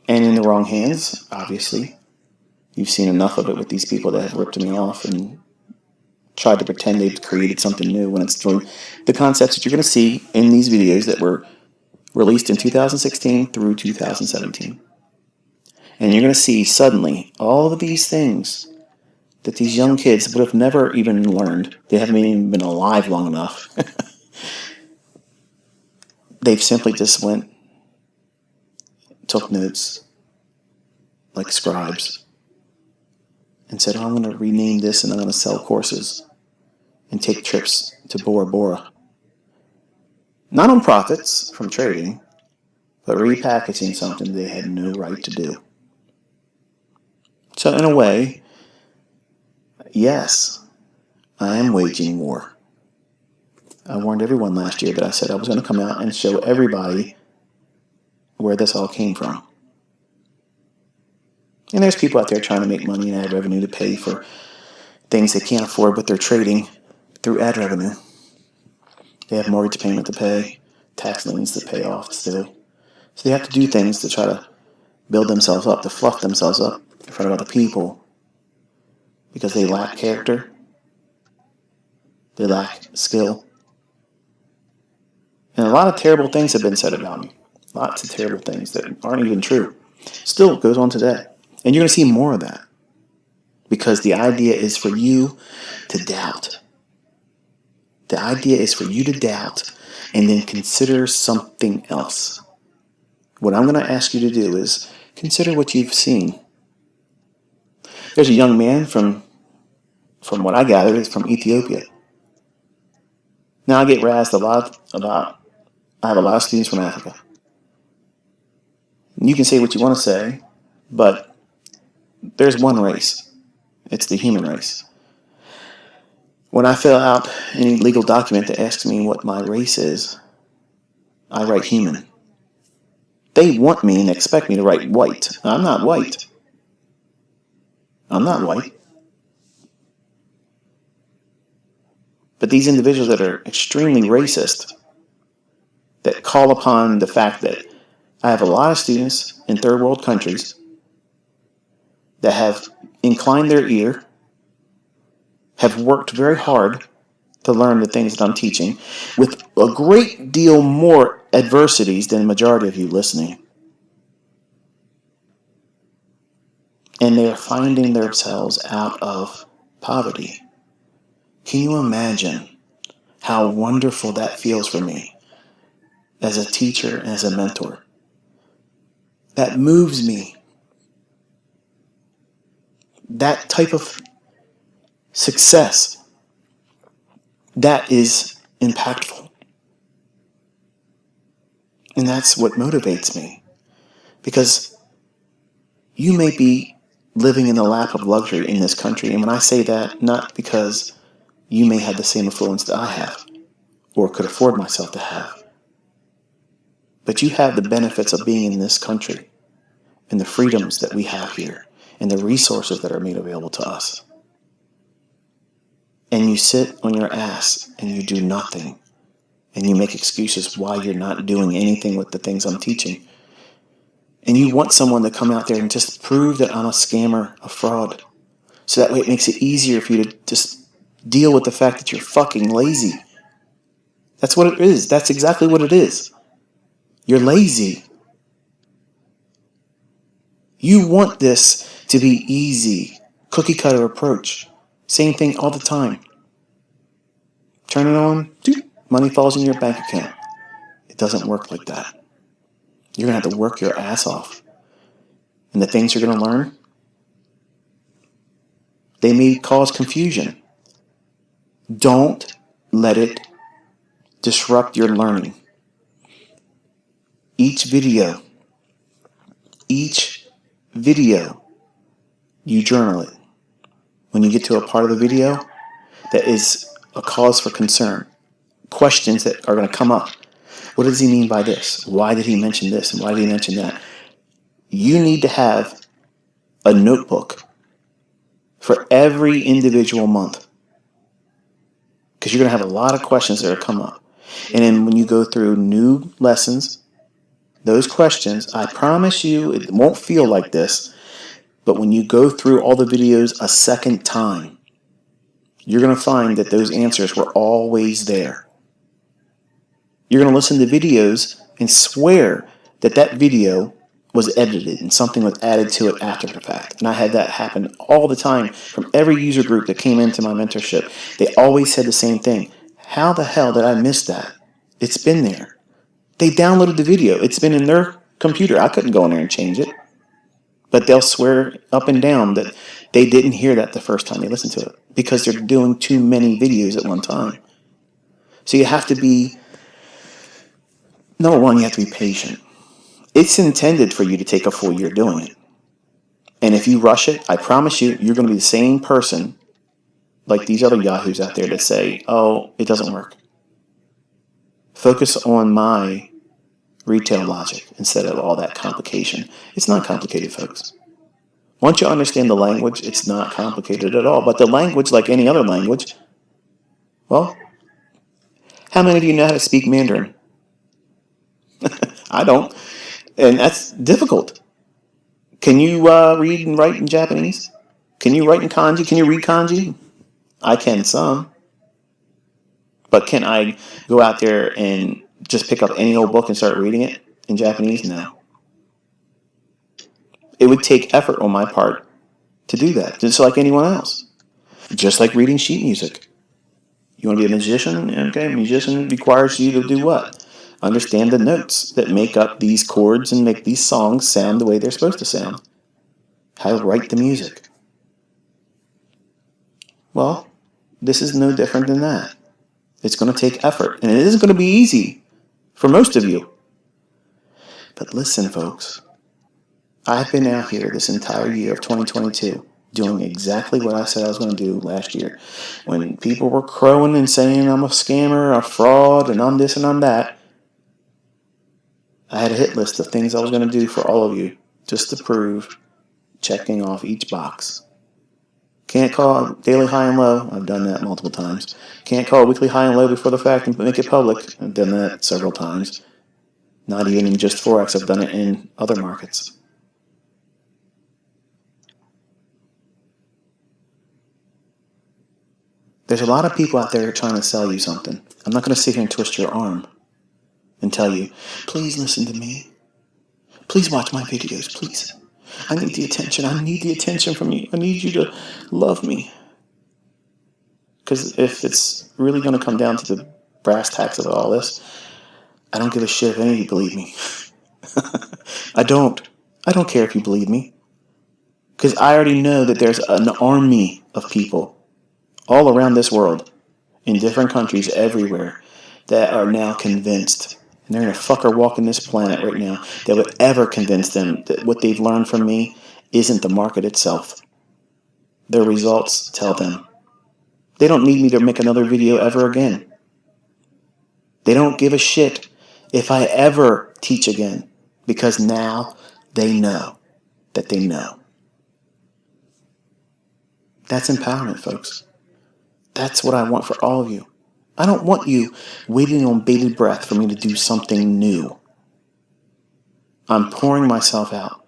And in the wrong hands, obviously. You've seen enough of it with these people that have ripped me off and tried to pretend they've created something new when it's doing the concepts that you're going to see in these videos that were released in 2016 through 2017. And you're going to see suddenly all of these things that these young kids would have never even learned. They haven't even been alive long enough. They've simply just took notes like scribes and said, oh, I'm going to rename this and I'm going to sell courses and take trips to Bora Bora. Not on profits from trading, but repackaging something they had no right to do. So in a way, yes, I am waging war. I warned everyone last year that I said I was going to come out and show everybody where this all came from. And there's people out there trying to make money and ad revenue to pay for things they can't afford, but they're trading through ad revenue. They have mortgage payment to pay, tax liens to pay off still. So they have to do things to try to build themselves up, to fluff themselves up in front of other people because they lack character, they lack skill. And a lot of terrible things have been said about me. Lots of terrible things that aren't even true. Still goes on today. And you're going to see more of that. Because the idea is for you to doubt. The idea is for you to doubt and then consider something else. What I'm going to ask you to do is consider what you've seen. There's a young man from what I gathered, is from Ethiopia. Now I get razzed a lot about, I have a lot of students from Africa. You can say what you want to say, but there's one race. It's the human race. When I fill out any legal document that asks me what my race is, I write human. They want me and expect me to write white. I'm not white. I'm not white. But these individuals that are extremely racist, that call upon the fact that I have a lot of students in third world countries that have inclined their ear, have worked very hard to learn the things that I'm teaching, with a great deal more adversities than the majority of you listening. And they are finding themselves out of poverty. Can you imagine how wonderful that feels for me as a teacher and as a mentor? That moves me. That type of success, that is impactful. And that's what motivates me. Because you may be living in the lap of luxury in this country. And when I say that, not because you may have the same influence that I have or could afford myself to have. But you have the benefits of being in this country and the freedoms that we have here and the resources that are made available to us. And you sit on your ass and you do nothing. And you make excuses why you're not doing anything with the things I'm teaching. And you want someone to come out there and just prove that I'm a scammer, a fraud. So that way it makes it easier for you to just deal with the fact that you're fucking lazy. That's what it is. That's exactly what it is. You're lazy. You want this to be easy. Cookie cutter approach. Same thing all the time. Turn it on, money falls in your bank account. It doesn't work like that. You're going to have to work your ass off. And the things you're going to learn, they may cause confusion. Don't let it disrupt your learning. Each video, you journal it. When you get to a part of the video that is a cause for concern, questions that are going to come up. What does he mean by this? Why did he mention this? And why did he mention that? You need to have a notebook for every individual month, because you're going to have a lot of questions that are come up. And then when you go through new lessons, those questions, I promise you, it won't feel like this, but when you go through all the videos a second time, you're going to find that those answers were always there. You're going to listen to videos and swear that that video was edited and something was added to it after the fact. And I had that happen all the time from every user group that came into my mentorship. They always said the same thing. How the hell did I miss that? It's been there. They downloaded the video. It's been in their computer. I couldn't go in there and change it. But they'll swear up and down that they didn't hear that the first time they listened to it, because they're doing too many videos at one time. So you have to be, number one, you have to be patient. It's intended for you to take a full year doing it. And if you rush it, I promise you, you're going to be the same person like these other yahoos out there that say, oh, it doesn't work. Focus on my retail logic instead of all that complication. It's not complicated, folks. Once you understand the language, it's not complicated at all. But the language, like any other language, well, how many of you know how to speak Mandarin? I don't. And that's difficult. Can you read and write in Japanese? Can you write in kanji? Can you read kanji? I can some. But can I go out there and just pick up any old book and start reading it in Japanese? No. It would take effort on my part to do that, just like anyone else. Just like reading sheet music. You want to be a musician? Okay, a musician requires you to do what? Understand the notes that make up these chords and make these songs sound the way they're supposed to sound. How to write the music. Well, this is no different than that. It's going to take effort, and it isn't going to be easy for most of you. But listen, folks, I've been out here this entire year of 2022 doing exactly what I said I was going to do last year. When people were crowing and saying I'm a scammer, a fraud, and I'm this and I'm that, I had a hit list of things I was going to do for all of you just to prove checking off each box. Can't call it daily high and low. I've done that multiple times. Can't call it weekly high and low before the fact and make it public. I've done that several times. Not even in just Forex. I've done it in other markets. There's a lot of people out there trying to sell you something. I'm not going to sit here and twist your arm and tell you, please listen to me. Please watch my videos, please. I need the attention. I need the attention from you. I need you to love me. Because if it's really going to come down to the brass tacks of all this, I don't give a shit if any of you believe me. I don't. I don't care if you believe me. Because I already know that there's an army of people all around this world, in different countries, everywhere, that are now convinced. And they're going to fucker walking this planet right now that would ever convince them that what they've learned from me isn't the market itself. Their results tell them. They don't need me to make another video ever again. They don't give a shit if I ever teach again, because now they know that they know. That's empowerment, folks. That's what I want for all of you. I don't want you waiting on bated breath for me to do something new. I'm pouring myself out.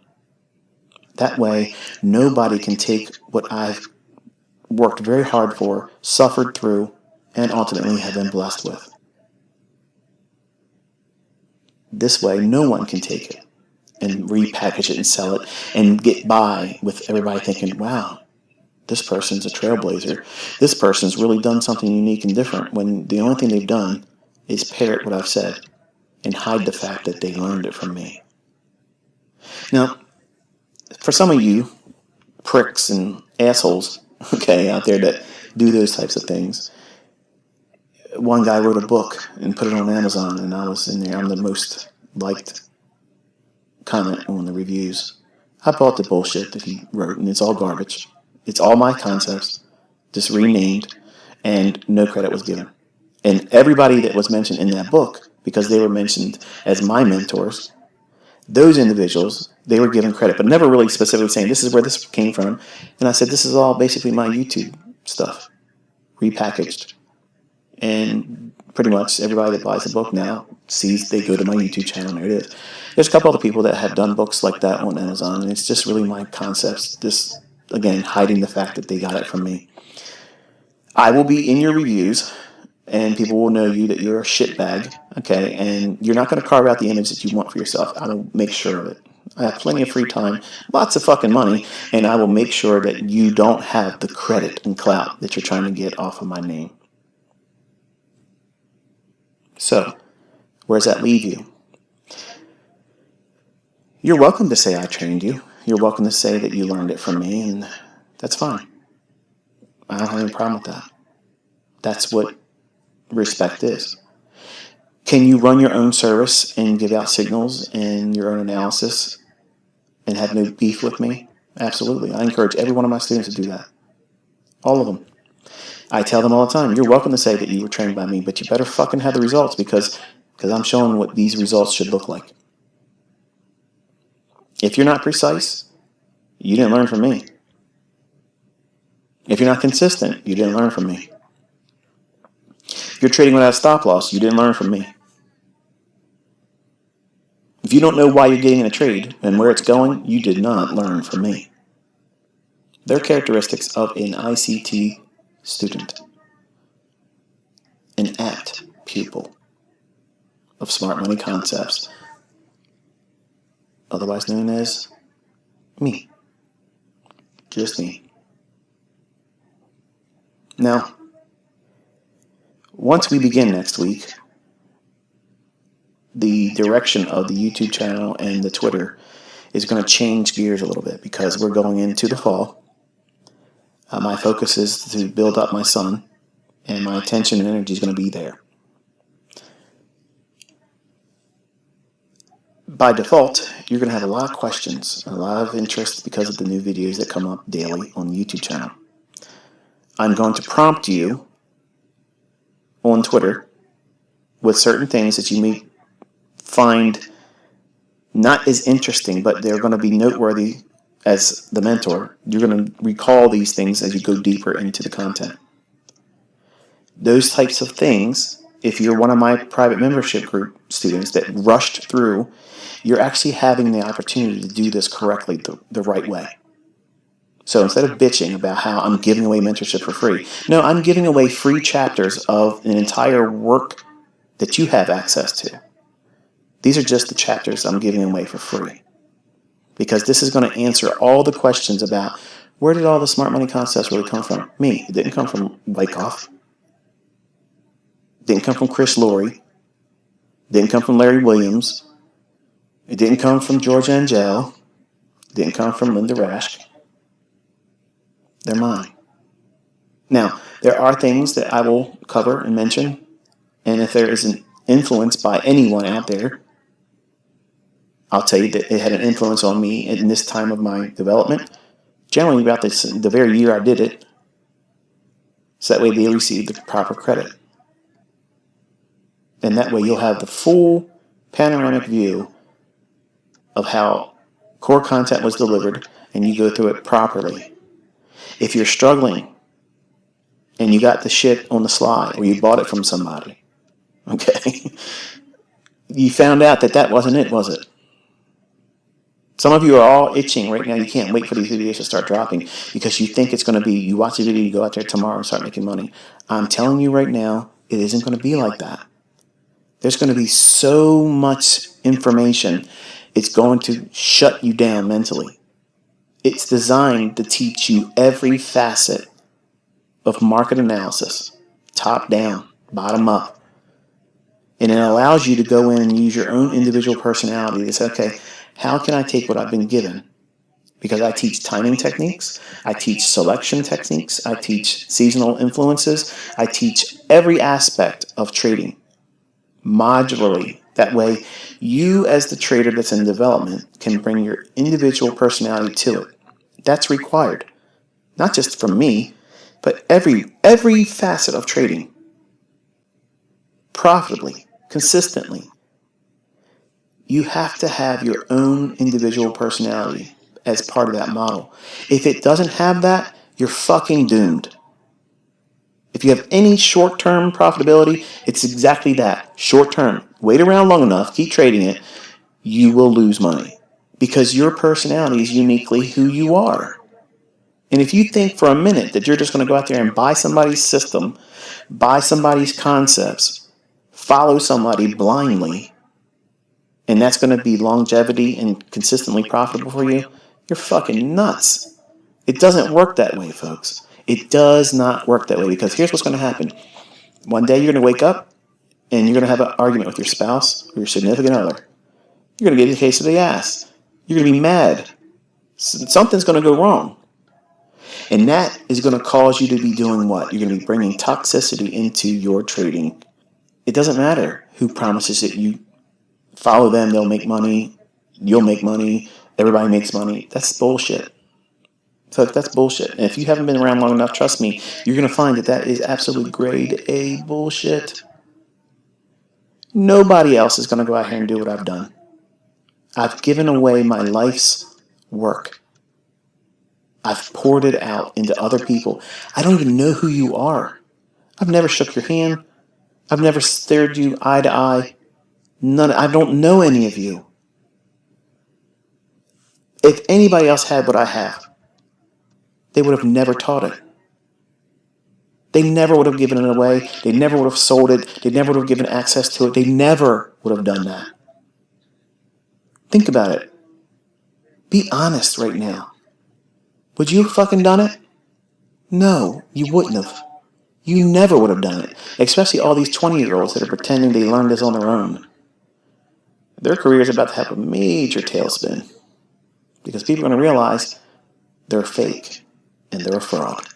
That way, nobody can take what I've worked very hard for, suffered through, and ultimately have been blessed with. This way, no one can take it and repackage it and sell it and get by with everybody thinking, wow, this person's a trailblazer. This person's really done something unique and different, when the only thing they've done is parrot what I've said and hide the fact that they learned it from me. Now, for some of you pricks and assholes, okay, out there that do those types of things, one guy wrote a book and put it on Amazon, and I was in there. I'm the most liked comment on the reviews. I bought the bullshit that he wrote, and it's all garbage. It's all my concepts, just renamed, and no credit was given. And everybody that was mentioned in that book, because they were mentioned as my mentors, those individuals, they were given credit, but never really specifically saying, this is where this came from. And I said, this is all basically my YouTube stuff, repackaged. And pretty much everybody that buys the book now sees, they go to my YouTube channel, and there it is. There's a couple other people that have done books like that on Amazon, and it's just really my concepts, just, again, hiding the fact that they got it from me. I will be in your reviews, and people will know you that you're a shitbag, okay, and you're not going to carve out the image that you want for yourself. I will make sure of it. I have plenty of free time, lots of fucking money, and I will make sure that you don't have the credit and clout that you're trying to get off of my name. So, where does that leave you? You're welcome to say I trained you. You're welcome to say that you learned it from me, and that's fine. I don't have any problem with that. That's what respect is. Can you run your own service and give out signals and your own analysis and have no beef with me? Absolutely. I encourage every one of my students to do that. All of them. I tell them all the time, you're welcome to say that you were trained by me, but you better fucking have the results, because I'm showing what these results should look like. If you're not precise, you didn't learn from me. If you're not consistent, you didn't learn from me. If you're trading without stop loss, you didn't learn from me. If you don't know why you're getting in a trade and where it's going, you did not learn from me. They're characteristics of an ICT student, an apt pupil of Smart Money Concepts, otherwise known as me. Just me. Now, once we begin next week, the direction of the YouTube channel and the Twitter is going to change gears a little bit, because we're going into the fall. My focus is to build up my son, and my attention and energy is going to be there. By default, you're going to have a lot of questions, a lot of interest because of the new videos that come up daily on the YouTube channel. I'm going to prompt you on Twitter with certain things that you may find not as interesting, but they're going to be noteworthy. As the mentor, you're going to recall these things as you go deeper into the content. Those types of things, if you're one of my private membership group students that rushed through, you're actually having the opportunity to do this correctly, the right way. So instead of bitching about how I'm giving away mentorship for free, no, I'm giving away free chapters of an entire work that you have access to. These are just the chapters I'm giving away for free. Because this is going to answer all the questions about, where did all the Smart Money Concepts really come from? Me. It didn't come from Wyckoff. It didn't come from Chris Laurie. It didn't come from Larry Williams. It didn't come from George Angel. It didn't come from Linda Rash. They're mine. Now, there are things that I will cover and mention, and if there is an influence by anyone out there, I'll tell you that it had an influence on me in this time of my development, generally about the very year I did it, so that way they receive the proper credit. And that way you'll have the full panoramic view of how core content was delivered, and you go through it properly. If you're struggling and you got the shit on the slide, or you bought it from somebody, okay, you found out that wasn't it, was it? Some of you are all itching right now. You can't wait for these videos to start dropping because you think it's going to be, you watch the video, you go out there tomorrow and start making money. I'm telling you right now, it isn't going to be like that. There's going to be so much information, it's going to shut you down mentally. It's designed to teach you every facet of market analysis, top down, bottom up. And it allows you to go in and use your own individual personality to say, okay, how can I take what I've been given? Because I teach timing techniques, I teach selection techniques, I teach seasonal influences, I teach every aspect of trading modularly. That way, you as the trader that's in development can bring your individual personality to it. That's required, not just from me, but every facet of trading, profitably, consistently. You have to have your own individual personality as part of that model. If it doesn't have that, you're fucking doomed. If you have any short-term profitability, it's exactly that, short-term. Wait around long enough, keep trading it, you will lose money because your personality is uniquely who you are. And if you think for a minute that you're just going to go out there and buy somebody's system, buy somebody's concepts, follow somebody blindly, and that's going to be longevity and consistently profitable for you, you're fucking nuts. It doesn't work that way, folks. It does not work that way because here's what's going to happen. One day you're going to wake up and you're going to have an argument with your spouse or your significant other. You're going to get a case of the ass. You're going to be mad. Something's going to go wrong. And that is going to cause you to be doing what? You're going to be bringing toxicity into your trading. It doesn't matter who promises that you follow them, they'll make money, you'll make money, everybody makes money. That's bullshit. So that's bullshit. And if you haven't been around long enough, trust me, you're going to find that that is absolute grade A bullshit. Nobody else is going to go out here and do what I've done. I've given away my life's work. I've poured it out into other people. I don't even know who you are. I've never shook your hand. I've never stared you eye to eye. I don't know any of you. If anybody else had what I have, they would have never taught it. They never would have given it away. They never would have sold it. They never would have given access to it. They never would have done that. Think about it. Be honest right now. Would you have fucking done it? No, you wouldn't have. You never would have done it. Especially all these 20-year-olds that are pretending they learned this on their own. Their career is about to have a major tailspin. Because people are going to realize they're fake and they're a fraud.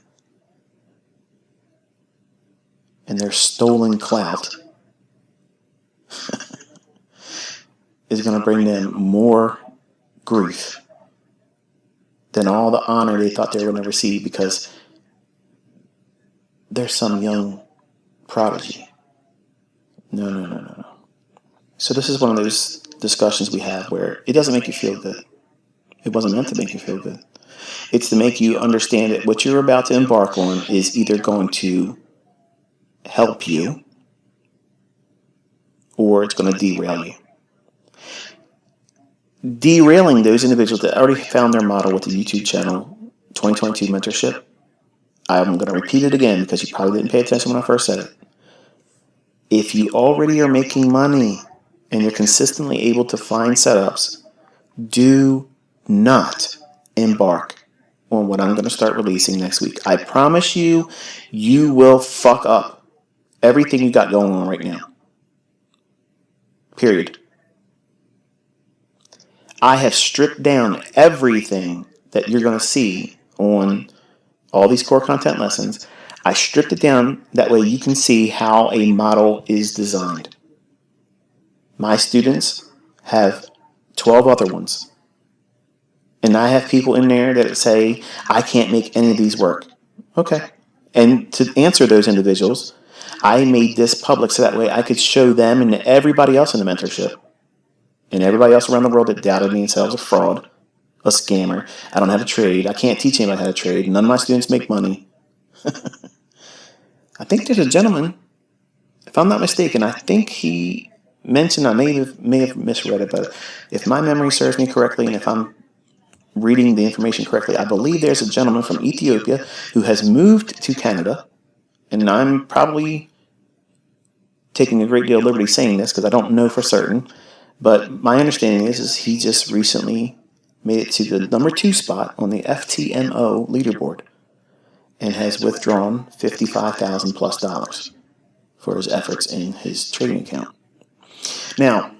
And their stolen clout is going to bring them more grief than all the honor they thought they were going to receive because they're some young prodigy. No. So this is one of those discussions we have where it doesn't make you feel good. It wasn't meant to make you feel good. It's to make you understand that what you're about to embark on is either going to help you or it's going to derail you. Derailing those individuals that already found their model with the YouTube channel 2022 mentorship. I'm going to repeat it again because you probably didn't pay attention when I first said it. If you already are making money and you're consistently able to find setups, do not embark on what I'm going to start releasing next week. I promise you, you will fuck up everything you got going on right now. Period. I have stripped down everything that you're going to see on all these core content lessons. I stripped it down that way you can see how a model is designed. My students have 12 other ones. And I have people in there that say, I can't make any of these work. Okay. And to answer those individuals, I made this public so that way I could show them and everybody else in the mentorship and everybody else around the world that doubted me and said I was a fraud, a scammer. I don't know how to trade. I can't teach anybody how to trade. None of my students make money. I think there's a gentleman, if I'm not mistaken, I think he mentioned, I may have misread it, but if my memory serves me correctly, and if I'm reading the information correctly, I believe there's a gentleman from Ethiopia who has moved to Canada, and I'm probably taking a great deal of liberty saying this because I don't know for certain, but my understanding is he just recently made it to the number 2 spot on the FTMO leaderboard and has withdrawn $55,000 plus for his efforts in his trading account. Now,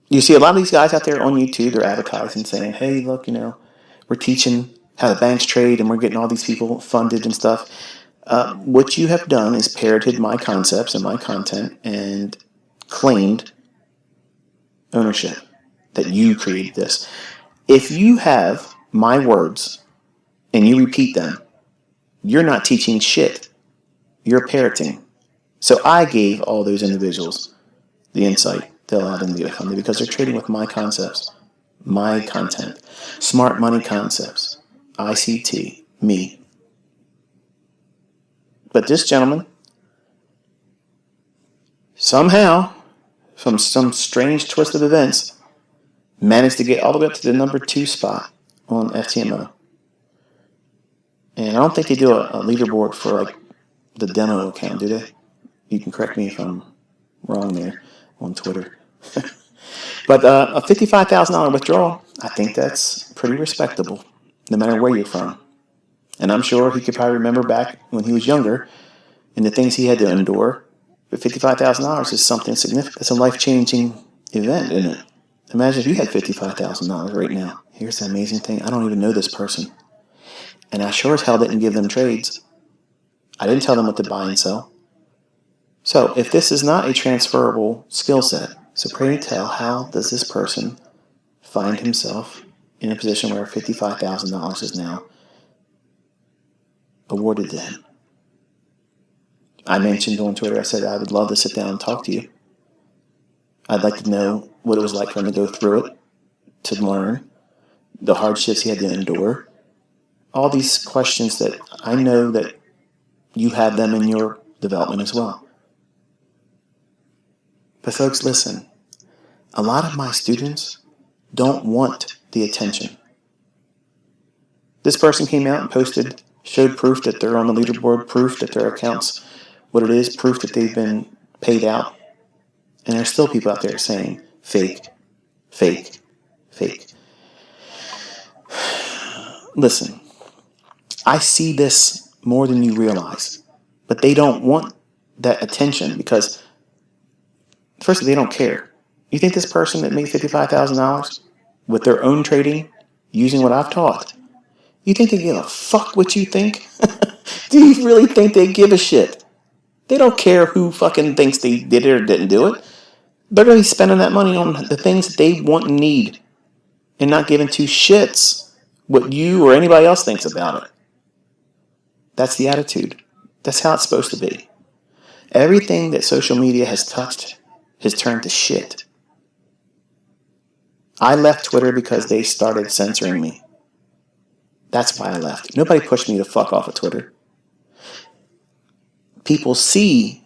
you see a lot of these guys out there on YouTube, they're advertising saying, hey, look, we're teaching how the banks trade and we're getting all these people funded and stuff. What you have done is parroted my concepts and my content and claimed ownership that you created this. If you have my words and you repeat them, you're not teaching shit. You're parroting. So I gave all those individuals the insight to allow them to get funded because they're trading with my concepts, my content, smart money concepts, ICT, me. But this gentleman, somehow, from some strange twist of events, managed to get all the way up to the number 2 spot on FTMO. And I don't think they do a leaderboard for like the demo account, do they? You can correct me if I'm wrong there on Twitter. But a $55,000 withdrawal, I think that's pretty respectable, no matter where you're from. And I'm sure he could probably remember back when he was younger and the things he had to endure. But $55,000 is something significant. It's a life-changing event, isn't it? Imagine if you had $55,000 right now. Here's the amazing thing. I don't even know this person. And I sure as hell didn't give them trades. I didn't tell them what to buy and sell. So if this is not a transferable skill set, so pray tell, how does this person find himself in a position where $55,000 is now awarded to him? I mentioned on Twitter, I said I would love to sit down and talk to you. I'd like to know what it was like for him to go through it, to learn, the hardships he had to endure. All these questions that I know that you have them in your development as well. But folks, listen, a lot of my students don't want the attention. This person came out and posted, showed proof that they're on the leaderboard, proof that their account's what it is, proof that they've been paid out. And there's still people out there saying, fake, fake, fake. Listen, I see this more than you realize, but they don't want that attention because, firstly, they don't care. You think this person that made $55,000 with their own trading, using what I've taught, you think they give a fuck what you think? Do you really think they give a shit? They don't care who fucking thinks they did it or didn't do it. They're going to be spending that money on the things that they want and need and not giving two shits what you or anybody else thinks about it. That's the attitude. That's how it's supposed to be. Everything that social media has touched has turned to shit. I left Twitter because they started censoring me. That's why I left. Nobody pushed me to fuck off of Twitter. People see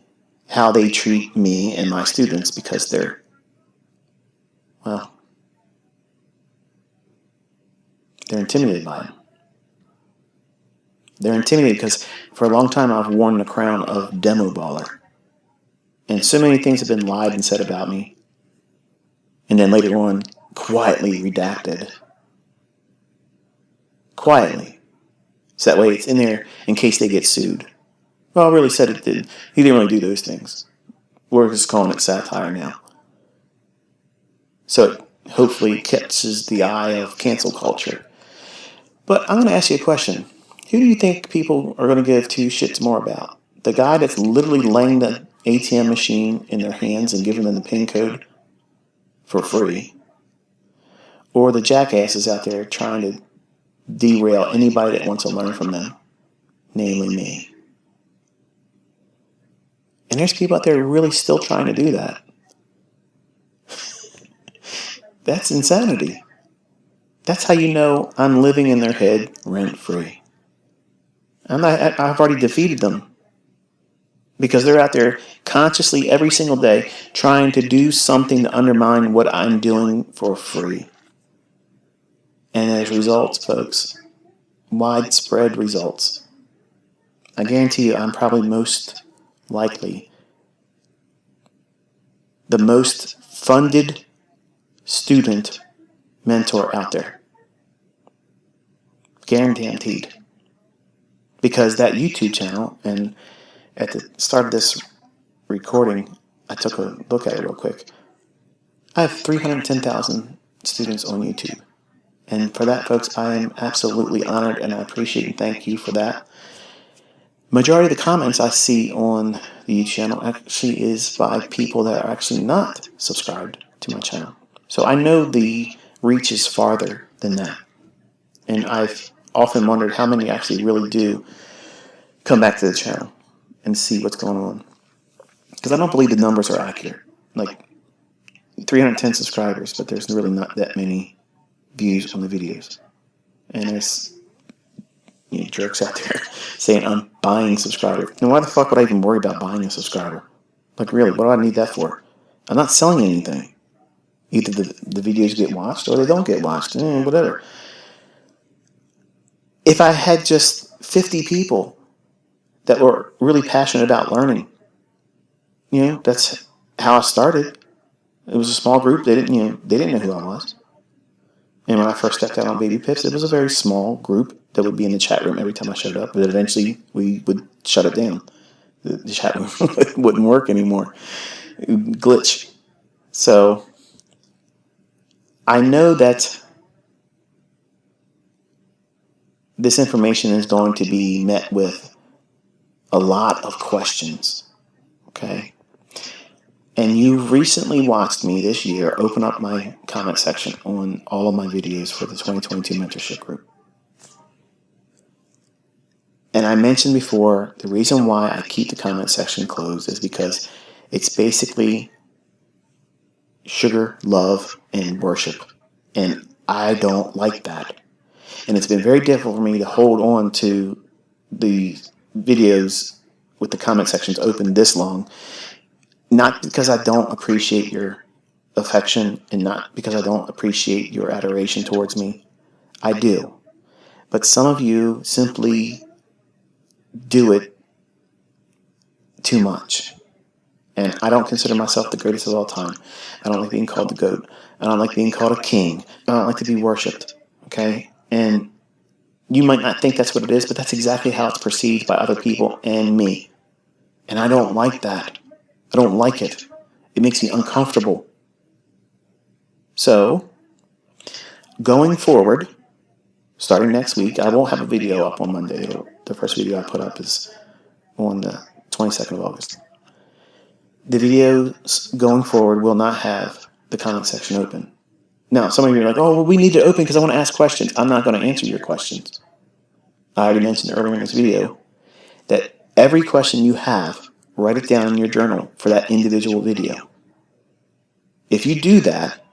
how they treat me and my students because they're, well, they're intimidated by it. They're intimidated because for a long time I've worn the crown of demo baller. And so many things have been lied and said about me. And then later on, quietly redacted. Quietly. So that way it's in there in case they get sued. Well, I really said it did. He didn't really do those things. We're just calling it satire now. So it hopefully catches the eye of cancel culture. But I'm going to ask you a question. Who do you think people are going to give two shits more about? The guy that's literally laying the ATM machine in their hands and giving them the PIN code for free? Or the jackasses out there trying to derail anybody that wants to learn from them, namely me? And there's people out there really still trying to do that. That's insanity. That's how you know I'm living in their head rent-free. I've already defeated them. because they're out there consciously every single day trying to do something to undermine what I'm doing for free. And as results, folks, widespread results. I guarantee you I'm probably most likely the most funded student mentor out there. Guaranteed. Because that YouTube channel, and at the start of this recording, I took a look at it real quick. I have 310,000 students on YouTube. And for that, folks, I am absolutely honored, and I appreciate and thank you for that. Majority of the comments I see on the YouTube channel actually is by people that are actually not subscribed to my channel. So I know the reach is farther than that. And I've often wondered how many actually really do come back to the channel and see what's going on. Because I don't believe the numbers are accurate. Like 310 subscribers, but there's really not that many views on the videos. And there's jerks out there saying I'm buying subscribers. And why the fuck would I even worry about buying a subscriber? Like, really, what do I need that for? I'm not selling anything. Either the videos get watched or they don't get watched. Whatever. If I had just 50 people that were really passionate about learning, that's how I started. It was a small group. They didn't know who I was. And when I first stepped out on Baby Pips, it was a very small group that would be in the chat room every time I showed up. But eventually, we would shut it down. The chat room wouldn't work anymore. It would glitch. So I know that this information is going to be met with a lot of questions. Okay? And you've recently watched me this year open up my comment section on all of my videos for the 2022 mentorship group. And I mentioned before, the reason why I keep the comment section closed is because it's basically sugar, love, and worship. And I don't like that. And it's been very difficult for me to hold on to the videos with the comment sections open this long. Not because I don't appreciate your affection and not because I don't appreciate your adoration towards me. I do. But some of you simply do it too much. And I don't consider myself the greatest of all time. I don't like being called the GOAT. I don't like being called a king. I don't like to be worshipped. Okay? And you might not think that's what it is, but that's exactly how it's perceived by other people and me. And I don't like that. I don't like it. It makes me uncomfortable. So, going forward, starting next week, I won't have a video up on Monday. The first video I put up is on the 22nd of August. The videos going forward will not have the comment section open. Now, some of you are like, oh, well, we need it open because I want to ask questions. I'm not going to answer your questions. I already mentioned earlier in this video that every question you have, write it down in your journal for that individual video. If you do that,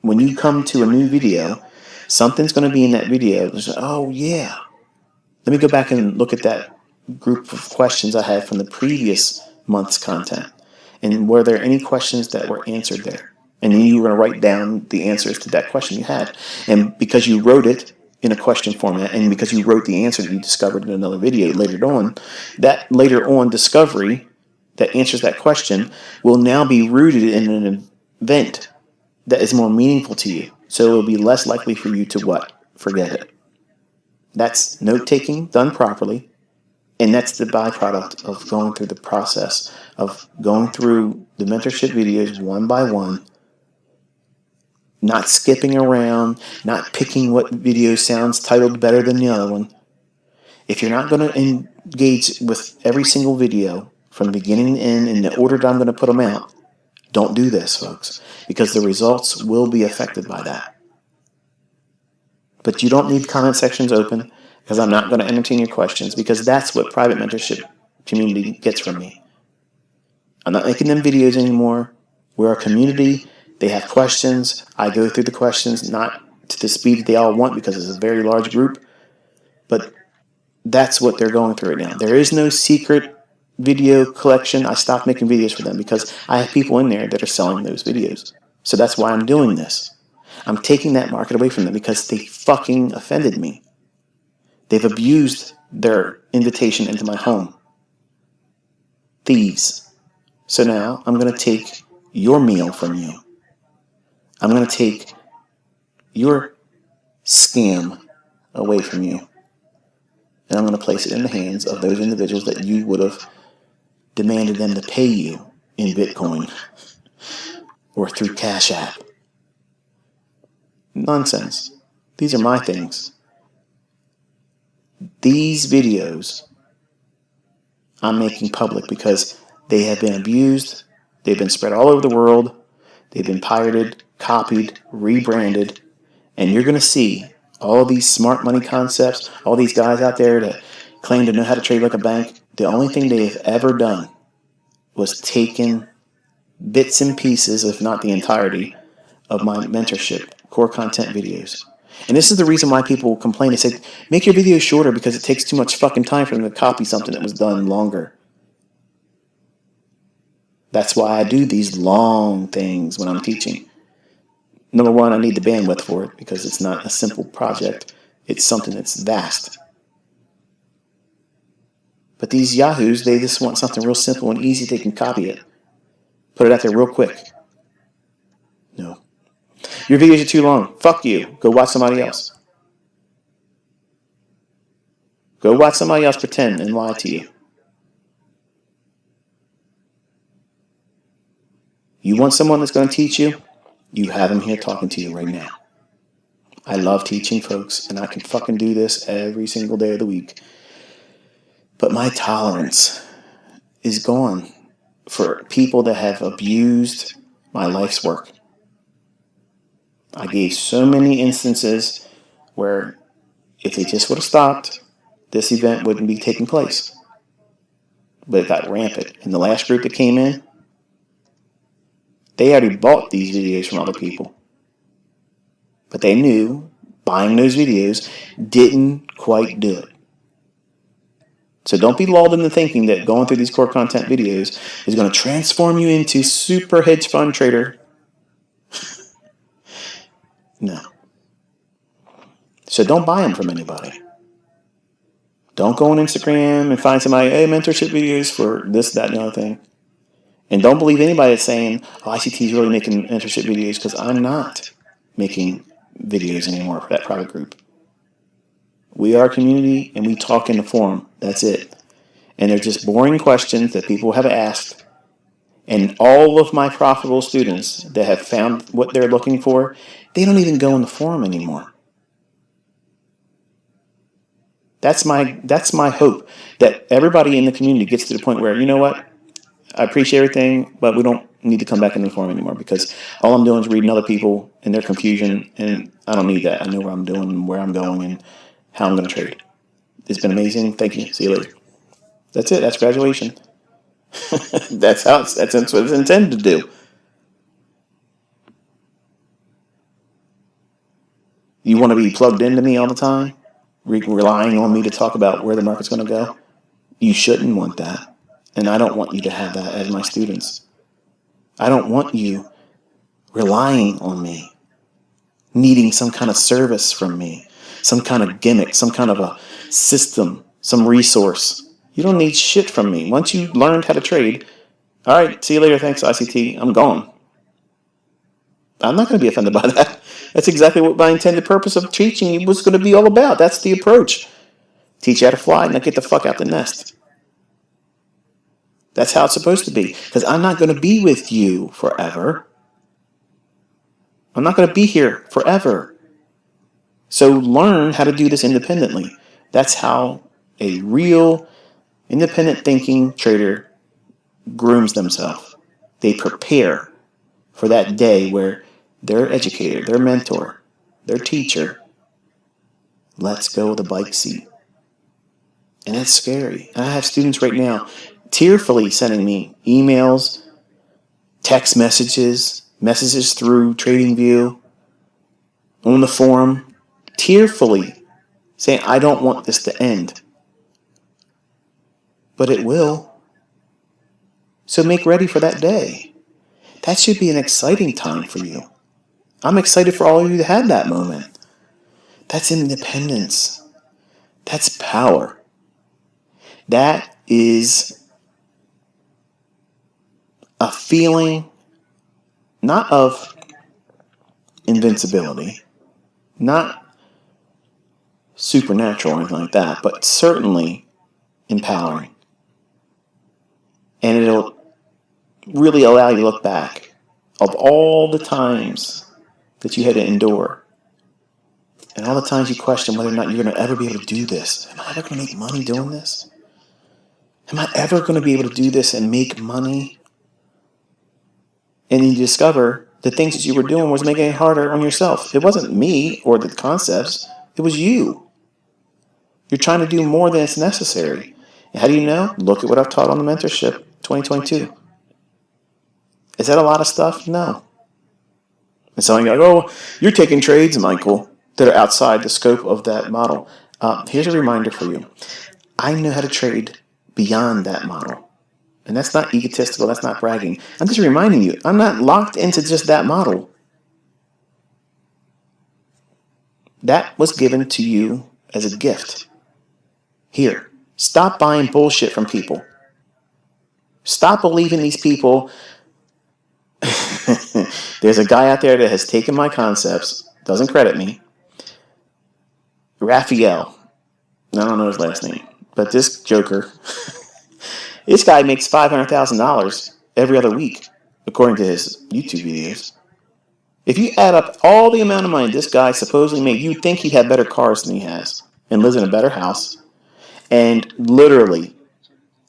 when you come to a new video, something's going to be in that video. Oh, yeah. Let me go back and look at that group of questions I had from the previous month's content. And were there any questions that were answered there? And then you were going to write down the answers to that question you had. And because you wrote it in a question format, and because you wrote the answer that you discovered in another video later on, that later on discovery that answers that question will now be rooted in an event that is more meaningful to you. So it will be less likely for you to what? Forget it. That's note-taking done properly. And that's the byproduct of going through the process of going through the mentorship videos one by one, not skipping around, not picking what video sounds titled better than the other one. If you're not going to engage with every single video from the beginning to end in the order that I'm going to put them out, don't do this, folks, because the results will be affected by that. But you don't need comment sections open, because I'm not going to entertain your questions, because that's what private mentorship community gets from me. I'm not making them videos anymore. We're a community. They have questions. I go through the questions, not to the speed that they all want, because it's a very large group. But that's what they're going through right now. There is no secret video collection, I stopped making videos for them because I have people in there that are selling those videos. So that's why I'm doing this. I'm taking that market away from them because they fucking offended me. They've abused their invitation into my home. Thieves. So now I'm going to take your meal from you. I'm going to take your scam away from you. And I'm going to place it in the hands of those individuals that you would have demanded them to pay you in Bitcoin or through Cash App. Nonsense. These are my things. These videos I'm making public because they have been abused, they've been spread all over the world, they've been pirated, copied, rebranded, and you're going to see all these smart money concepts, all these guys out there that claim to know how to trade like a bank. The only thing they have ever done was taken bits and pieces, if not the entirety, of my mentorship, core content videos. And this is the reason why people complain. They say, make your videos shorter because it takes too much fucking time for them to copy something that was done longer. That's why I do these long things when I'm teaching. Number one, I need the bandwidth for it because it's not a simple project. It's something that's vast. But these yahoos, they just want something real simple and easy. They can copy it. Put it out there real quick. No. Your videos are too long. Fuck you. Go watch somebody else. Go watch somebody else pretend and lie to you. You want someone that's going to teach you? You have them here talking to you right now. I love teaching folks, and I can fucking do this every single day of the week. But my tolerance is gone for people that have abused my life's work. I gave so many instances where if they just would have stopped, this event wouldn't be taking place. But it got rampant. And the last group that came in, they already bought these videos from other people. But they knew buying those videos didn't quite do it. So don't be lulled into thinking that going through these core content videos is going to transform you into super hedge fund trader. No. So don't buy them from anybody. Don't go on Instagram and find somebody, hey, mentorship videos for this, that, and the other thing. And don't believe anybody that's saying, oh, ICT is really making mentorship videos, because I'm not making videos anymore for that private group. We are a community and we talk in the forum. That's it. And they're just boring questions that people have asked. And all of my profitable students that have found what they're looking for, they don't even go in the forum anymore. That's my hope, that everybody in the community gets to the point where, you know what, I appreciate everything, but we don't need to come back in the forum anymore, because all I'm doing is reading other people and their confusion, and I don't need that. I know what I'm doing and where I'm going and how I'm going to trade. It's been amazing. Thank you. See you later. That's it. That's graduation. That's what it's intended to do. You want to be plugged into me all the time, relying on me to talk about where the market's going to go? You shouldn't want that. And I don't want you to have that as my students. I don't want you relying on me, needing some kind of service from me, some kind of gimmick, some kind of a system, some resource. You don't need shit from me. Once you learned how to trade, all right, see you later, thanks, ICT, I'm gone. I'm not going to be offended by that. That's exactly what my intended purpose of teaching was going to be all about. That's the approach. Teach you how to fly, now get the fuck out the nest. That's how it's supposed to be. Because I'm not going to be with you forever. I'm not going to be here forever. So learn how to do this independently. That's how a real independent thinking trader grooms themselves. They prepare for that day where their educator, their mentor, their teacher lets go of the bike seat. And that's scary. I have students right now tearfully sending me emails, text messages through TradingView, on the forum, tearfully saying, I don't want this to end. But it will. So make ready for that day. That should be an exciting time for you. I'm excited for all of you to have that moment. That's independence. That's power. That is a feeling not of invincibility, not supernatural or anything like that, but certainly empowering. And it'll really allow you to look back of all the times that you had to endure and all the times you question whether or not you're going to ever be able to do this. Am I ever going to make money doing this? Am I ever going to be able to do this and make money? And you discover the things that you were doing was making it harder on yourself. It wasn't me or the concepts. It was you. You're trying to do more than is necessary. And how do you know? Look at what I've taught on the mentorship 2022. Is that a lot of stuff? No. And so you're like, oh, you're taking trades, Michael, that are outside the scope of that model. Here's a reminder for you. I know how to trade beyond that model. And that's not egotistical. That's not bragging. I'm just reminding you, I'm not locked into just that model. That was given to you as a gift. Here, stop buying bullshit from people. Stop believing these people. There's a guy out there that has taken my concepts, doesn't credit me. Raphael. I don't know his last name. But this joker, this guy makes $500,000 every other week, according to his YouTube videos. If you add up all the amount of money this guy supposedly made, you'd think he'd have better cars than he has and lives in a better house. And literally,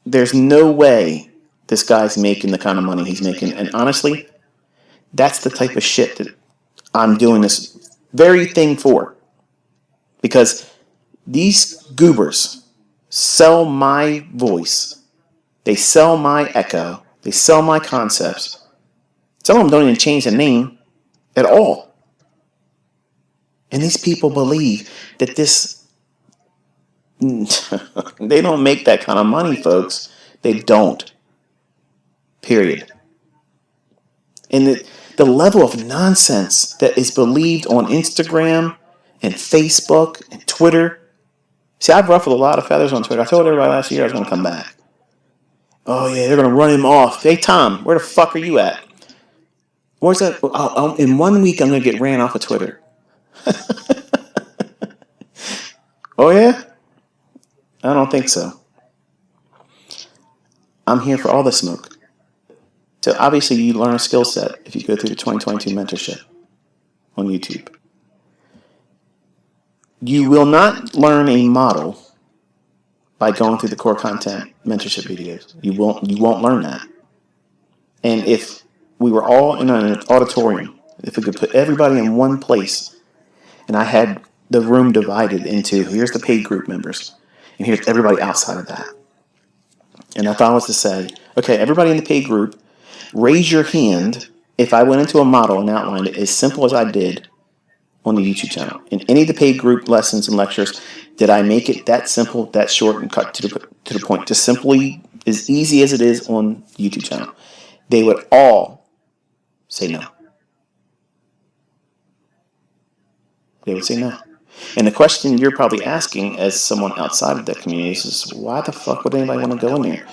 there's no way this guy's making the kind of money he's making. And honestly, that's the type of shit that I'm doing this very thing for. Because these goobers sell my voice. They sell my echo. They sell my concepts. Some of them don't even change the name at all. And these people believe that this... They don't make that kind of money, folks. They don't. Period. And the level of nonsense that is believed on Instagram and Facebook and Twitter. See, I've ruffled a lot of feathers on Twitter. I told everybody last year I was going to come back. Oh, yeah, they're going to run him off. Hey, Tom, where the fuck are you at? Where's that? Oh, in 1 week, I'm going to get ran off of Twitter. Oh, yeah? I don't think so. I'm here for all the smoke. So obviously you learn a skill set if you go through the 2022 mentorship on YouTube. You will not learn a model by going through the core content mentorship videos. You won't learn that. And if we were all in an auditorium, if we could put everybody in one place, and I had the room divided into, here's the paid group members, and here's everybody outside of that. And if I was to say, okay, everybody in the paid group, raise your hand if I went into a model and outlined it as simple as I did on the YouTube channel. In any of the paid group lessons and lectures, did I make it that simple, that short, and cut to the point, just simply as easy as it is on the YouTube channel? They would all say no. They would say no. And the question you're probably asking as someone outside of that community is, why the fuck would anybody want to go in there?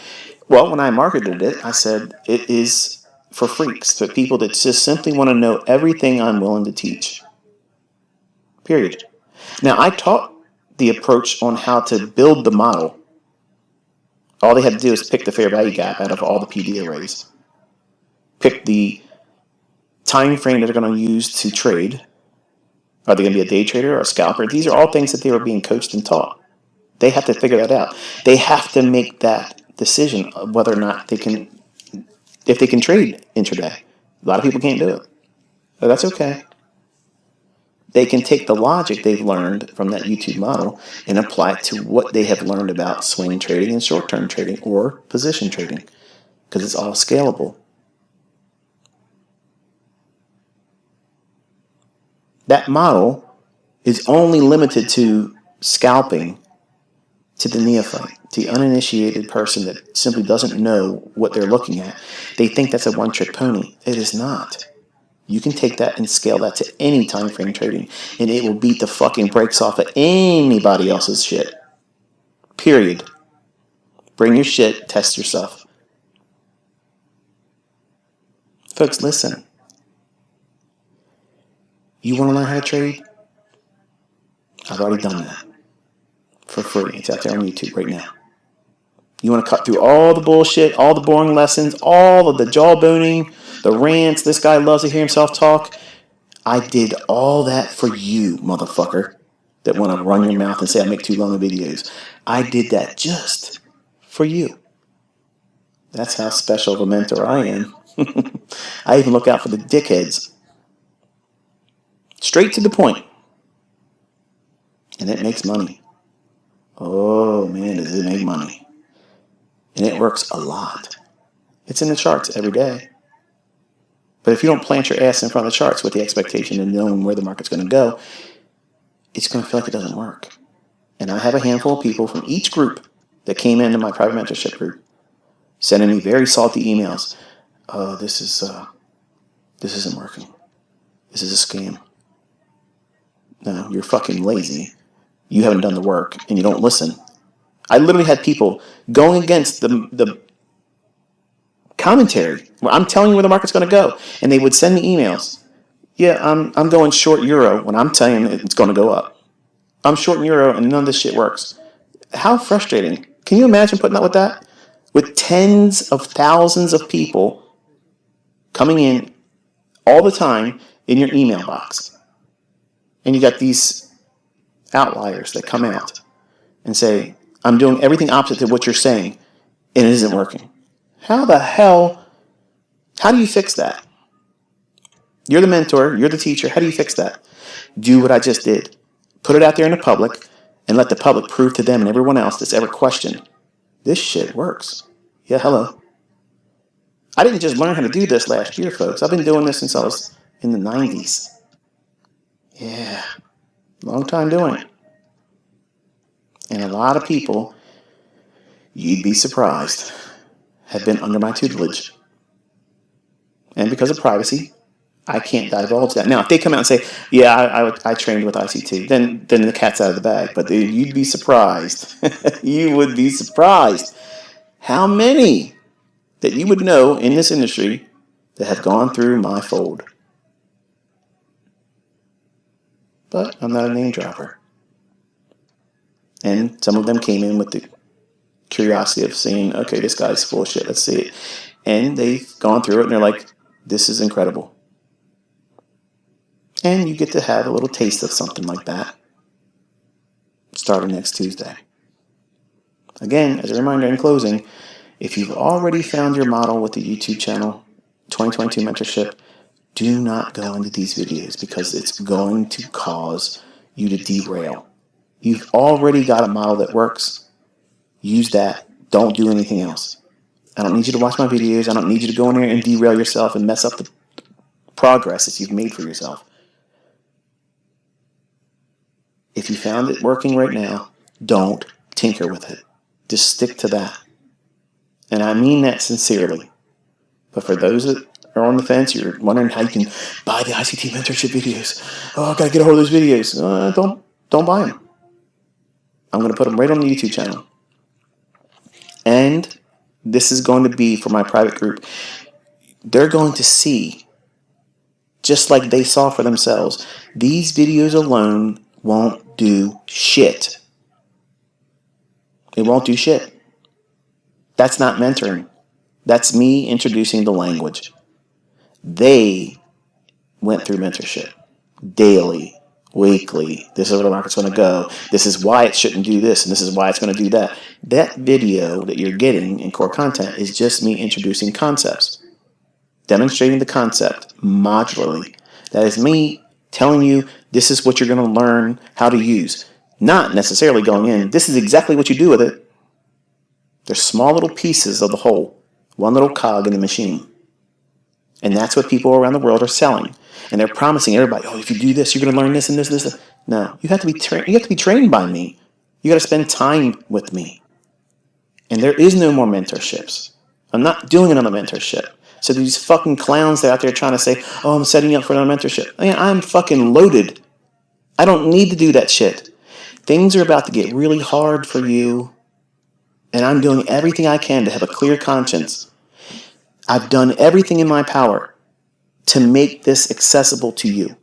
Well, when I marketed it, I said it is for freaks, for people that just simply want to know everything I'm willing to teach. Period. Now, I taught the approach on how to build the model. All they had to do is pick the fair value gap out of all the PD arrays. Pick the time frame that they're going to use to trade. Are they going to be a day trader or a scalper? These are all things that they were being coached and taught. They have to figure that out. They have to make that decision of whether or not they can, if they can trade intraday. A lot of people can't do it. But that's okay. They can take the logic they've learned from that YouTube model and apply it to what they have learned about swing trading and short-term trading or position trading, because it's all scalable. That model is only limited to scalping to the neophyte, to the uninitiated person that simply doesn't know what they're looking at. They think that's a one-trick pony. It is not. You can take that and scale that to any time frame trading, and it will beat the fucking brakes off of anybody else's shit. Period. Bring your shit, test yourself. Folks, listen. You want to learn how to trade? I've already done that. For free. It's out there on YouTube right now. You want to cut through all the bullshit, all the boring lessons, all of the jawboning, the rants, this guy loves to hear himself talk. I did all that for you, motherfucker, that want to run your mouth and say I make too long of videos. I did that just for you. That's how special of a mentor I am. I even look out for the dickheads. Straight to the point. And it makes money. Oh, man, does it make money. And it works a lot. It's in the charts every day. But if you don't plant your ass in front of the charts with the expectation and knowing where the market's going to go, it's going to feel like it doesn't work. And I have a handful of people from each group that came into my private mentorship group sending me very salty emails. Oh, this isn't working. This is a scam. No, you're fucking lazy. You haven't done the work and you don't listen. I literally had people going against the commentary where I'm telling you where the market's going to go, and they would send me emails. Yeah, I'm going short euro when I'm telling you it's going to go up. I'm short in euro and none of this shit works. How frustrating. Can you imagine putting up with that? With tens of thousands of people coming in all the time in your email box. And you got these outliers that come out and say, I'm doing everything opposite to what you're saying, and it isn't working. How the hell, how do you fix that? You're the mentor, you're the teacher, how do you fix that? Do what I just did. Put it out there in the public, and let the public prove to them and everyone else that's ever questioned, this shit works. Yeah, hello. I didn't just learn how to do this last year, folks. I've been doing this since I was in the 90s. Yeah, long time doing it. And a lot of people, you'd be surprised, have been under my tutelage. And because of privacy, I can't divulge that. Now, if they come out and say, yeah, I trained with ICT, then the cat's out of the bag. But you'd be surprised. You would be surprised how many that you would know in this industry that have gone through my fold. But I'm not a name dropper. And some of them came in with the curiosity of saying, okay, this guy's full of shit, let's see it. And they've gone through it and they're like, this is incredible. And you get to have a little taste of something like that starting next Tuesday. Again, as a reminder in closing, if you've already found your model with the YouTube channel, 2022 Mentorship, do not go into these videos because it's going to cause you to derail. You've already got a model that works. Use that. Don't do anything else. I don't need you to watch my videos. I don't need you to go in there and derail yourself and mess up the progress that you've made for yourself. If you found it working right now, don't tinker with it. Just stick to that. And I mean that sincerely. But for those that are on the fence, you're wondering how you can buy the ICT mentorship videos. Oh, I got to get a hold of those videos. Don't buy them. I'm going to put them right on the YouTube channel. And this is going to be for my private group. They're going to see, just like they saw for themselves, these videos alone won't do shit. It won't do shit. That's not mentoring. That's me introducing the language. They went through mentorship daily, weekly. This is where the market's going to go. This is why it shouldn't do this, and this is why it's going to do that. That video that you're getting in core content is just me introducing concepts, demonstrating the concept modularly. That is me telling you this is what you're going to learn how to use. Not necessarily going in, this is exactly what you do with it. They're small little pieces of the whole, one little cog in the machine. And that's what people around the world are selling. And they're promising everybody, oh, if you do this, you're going to learn this and this and this. No, you have to be trained by me. You got to spend time with me. And there is no more mentorships. I'm not doing another mentorship. So these fucking clowns that are out there trying to say, oh, I'm setting you up for another mentorship. I mean, I'm fucking loaded. I don't need to do that shit. Things are about to get really hard for you. And I'm doing everything I can to have a clear conscience. I've done everything in my power to make this accessible to you.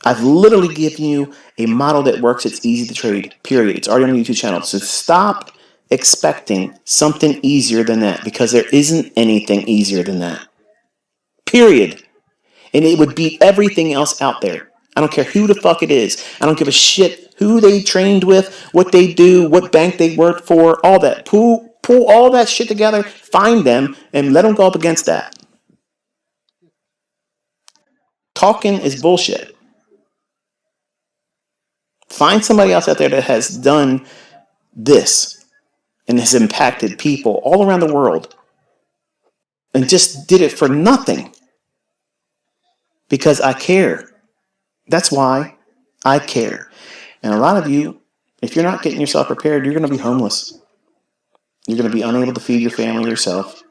I've literally given you a model that works. It's easy to trade, period. It's already on the YouTube channel. So stop expecting something easier than that, because there isn't anything easier than that. Period. And it would beat everything else out there. I don't care who the fuck it is. I don't give a shit who they trained with, what they do, what bank they work for, all that. Pull all that shit together, find them, and let them go up against that. Talking is bullshit. Find somebody else out there that has done this and has impacted people all around the world and just did it for nothing. Because I care. That's why I care. And a lot of you, if you're not getting yourself prepared, you're going to be homeless. You're going to be unable to feed your family yourself.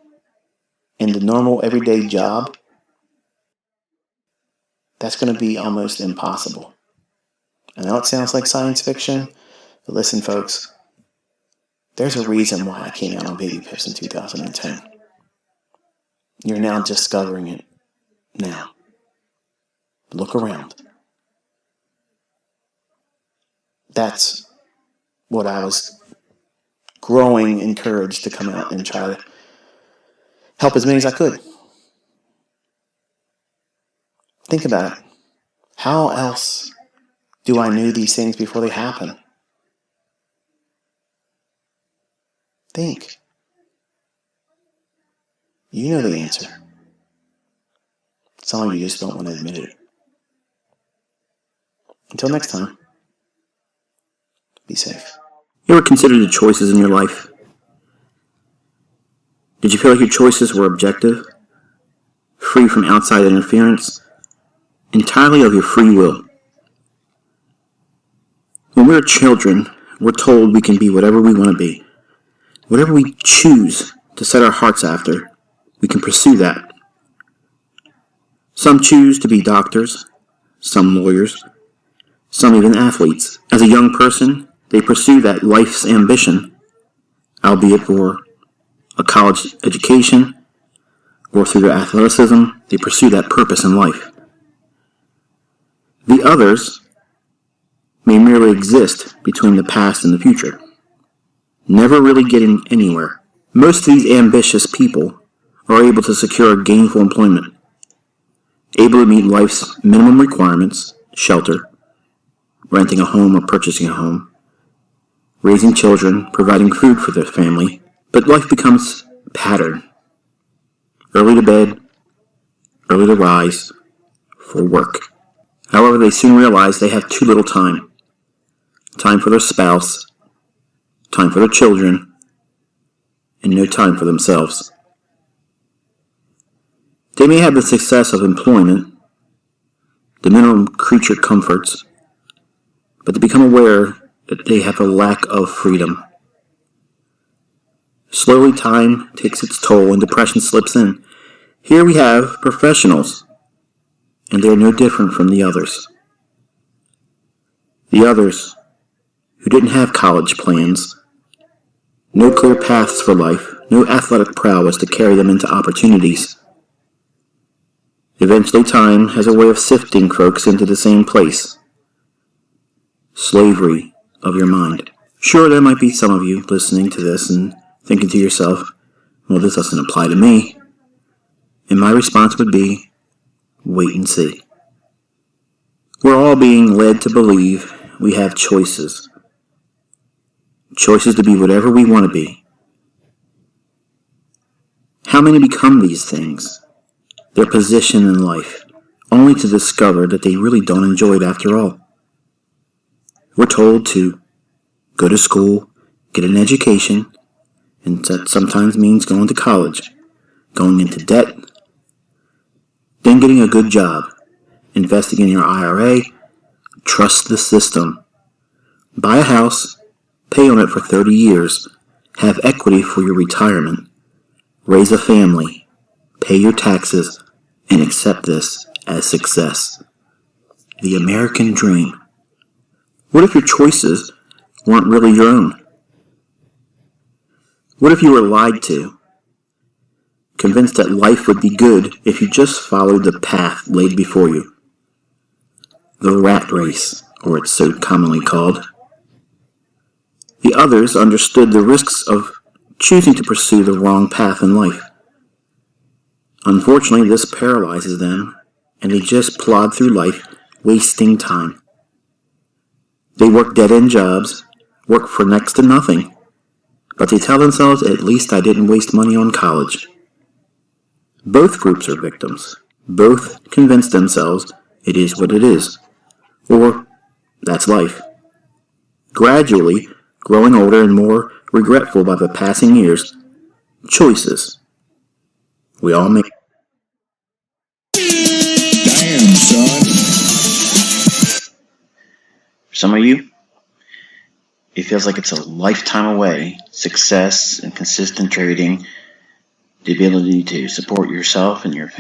And the normal everyday job, that's going to be almost impossible. I know it sounds like science fiction, but listen, folks, there's a reason why I came out on Baby Pips in 2010. You're now discovering it now. Look around. That's what I was growing encouraged to come out and try to help as many as I could. Think about it. How else do I know these things before they happen? Think. You know the answer. Some of you just don't want to admit it. Until next time, be safe. You ever considered the choices in your life? Did you feel like your choices were objective, free from outside interference, entirely of your free will? When we're children, we're told we can be whatever we want to be. Whatever we choose to set our hearts after, we can pursue that. Some choose to be doctors, some lawyers, some even athletes. As a young person, they pursue that life's ambition, albeit for a college education, or through their athleticism, they pursue that purpose in life. The others may merely exist between the past and the future, never really getting anywhere. Most of these ambitious people are able to secure gainful employment, able to meet life's minimum requirements, shelter, renting a home or purchasing a home, raising children, providing food for their family, but life becomes pattern. Early to bed, early to rise, for work. However, they soon realize they have too little time. Time for their spouse, time for their children, and no time for themselves. They may have the success of employment, the minimum creature comforts, but they become aware that they have a lack of freedom. Slowly, time takes its toll and depression slips in. Here we have professionals, and they're no different from the others. The others who didn't have college plans, no clear paths for life, no athletic prowess to carry them into opportunities. Eventually, time has a way of sifting folks into the same place. Slavery of your mind. Sure, there might be some of you listening to this and thinking to yourself, well, this doesn't apply to me. And my response would be, wait and see. We're all being led to believe we have choices. Choices to be whatever we want to be. How many become these things? Their position in life, only to discover that they really don't enjoy it after all. We're told to go to school, get an education, and that sometimes means going to college, going into debt, then getting a good job, investing in your IRA, trust the system, buy a house, pay on it for 30 years, have equity for your retirement, raise a family, pay your taxes, and accept this as success. The American dream. What if your choices weren't really your own? What if you were lied to, convinced that life would be good if you just followed the path laid before you? The rat race, or it's so commonly called. The others understood the risks of choosing to pursue the wrong path in life. Unfortunately, this paralyzes them, and they just plod through life, wasting time. They work dead-end jobs, work for next to nothing, but they tell themselves, at least I didn't waste money on college. Both groups are victims. Both convince themselves it is what it is, or that's life. Gradually, growing older and more regretful by the passing years, choices we all make. Damn, son. For some of you, it feels like it's a lifetime away. Success and consistent trading, the ability to support yourself and your family.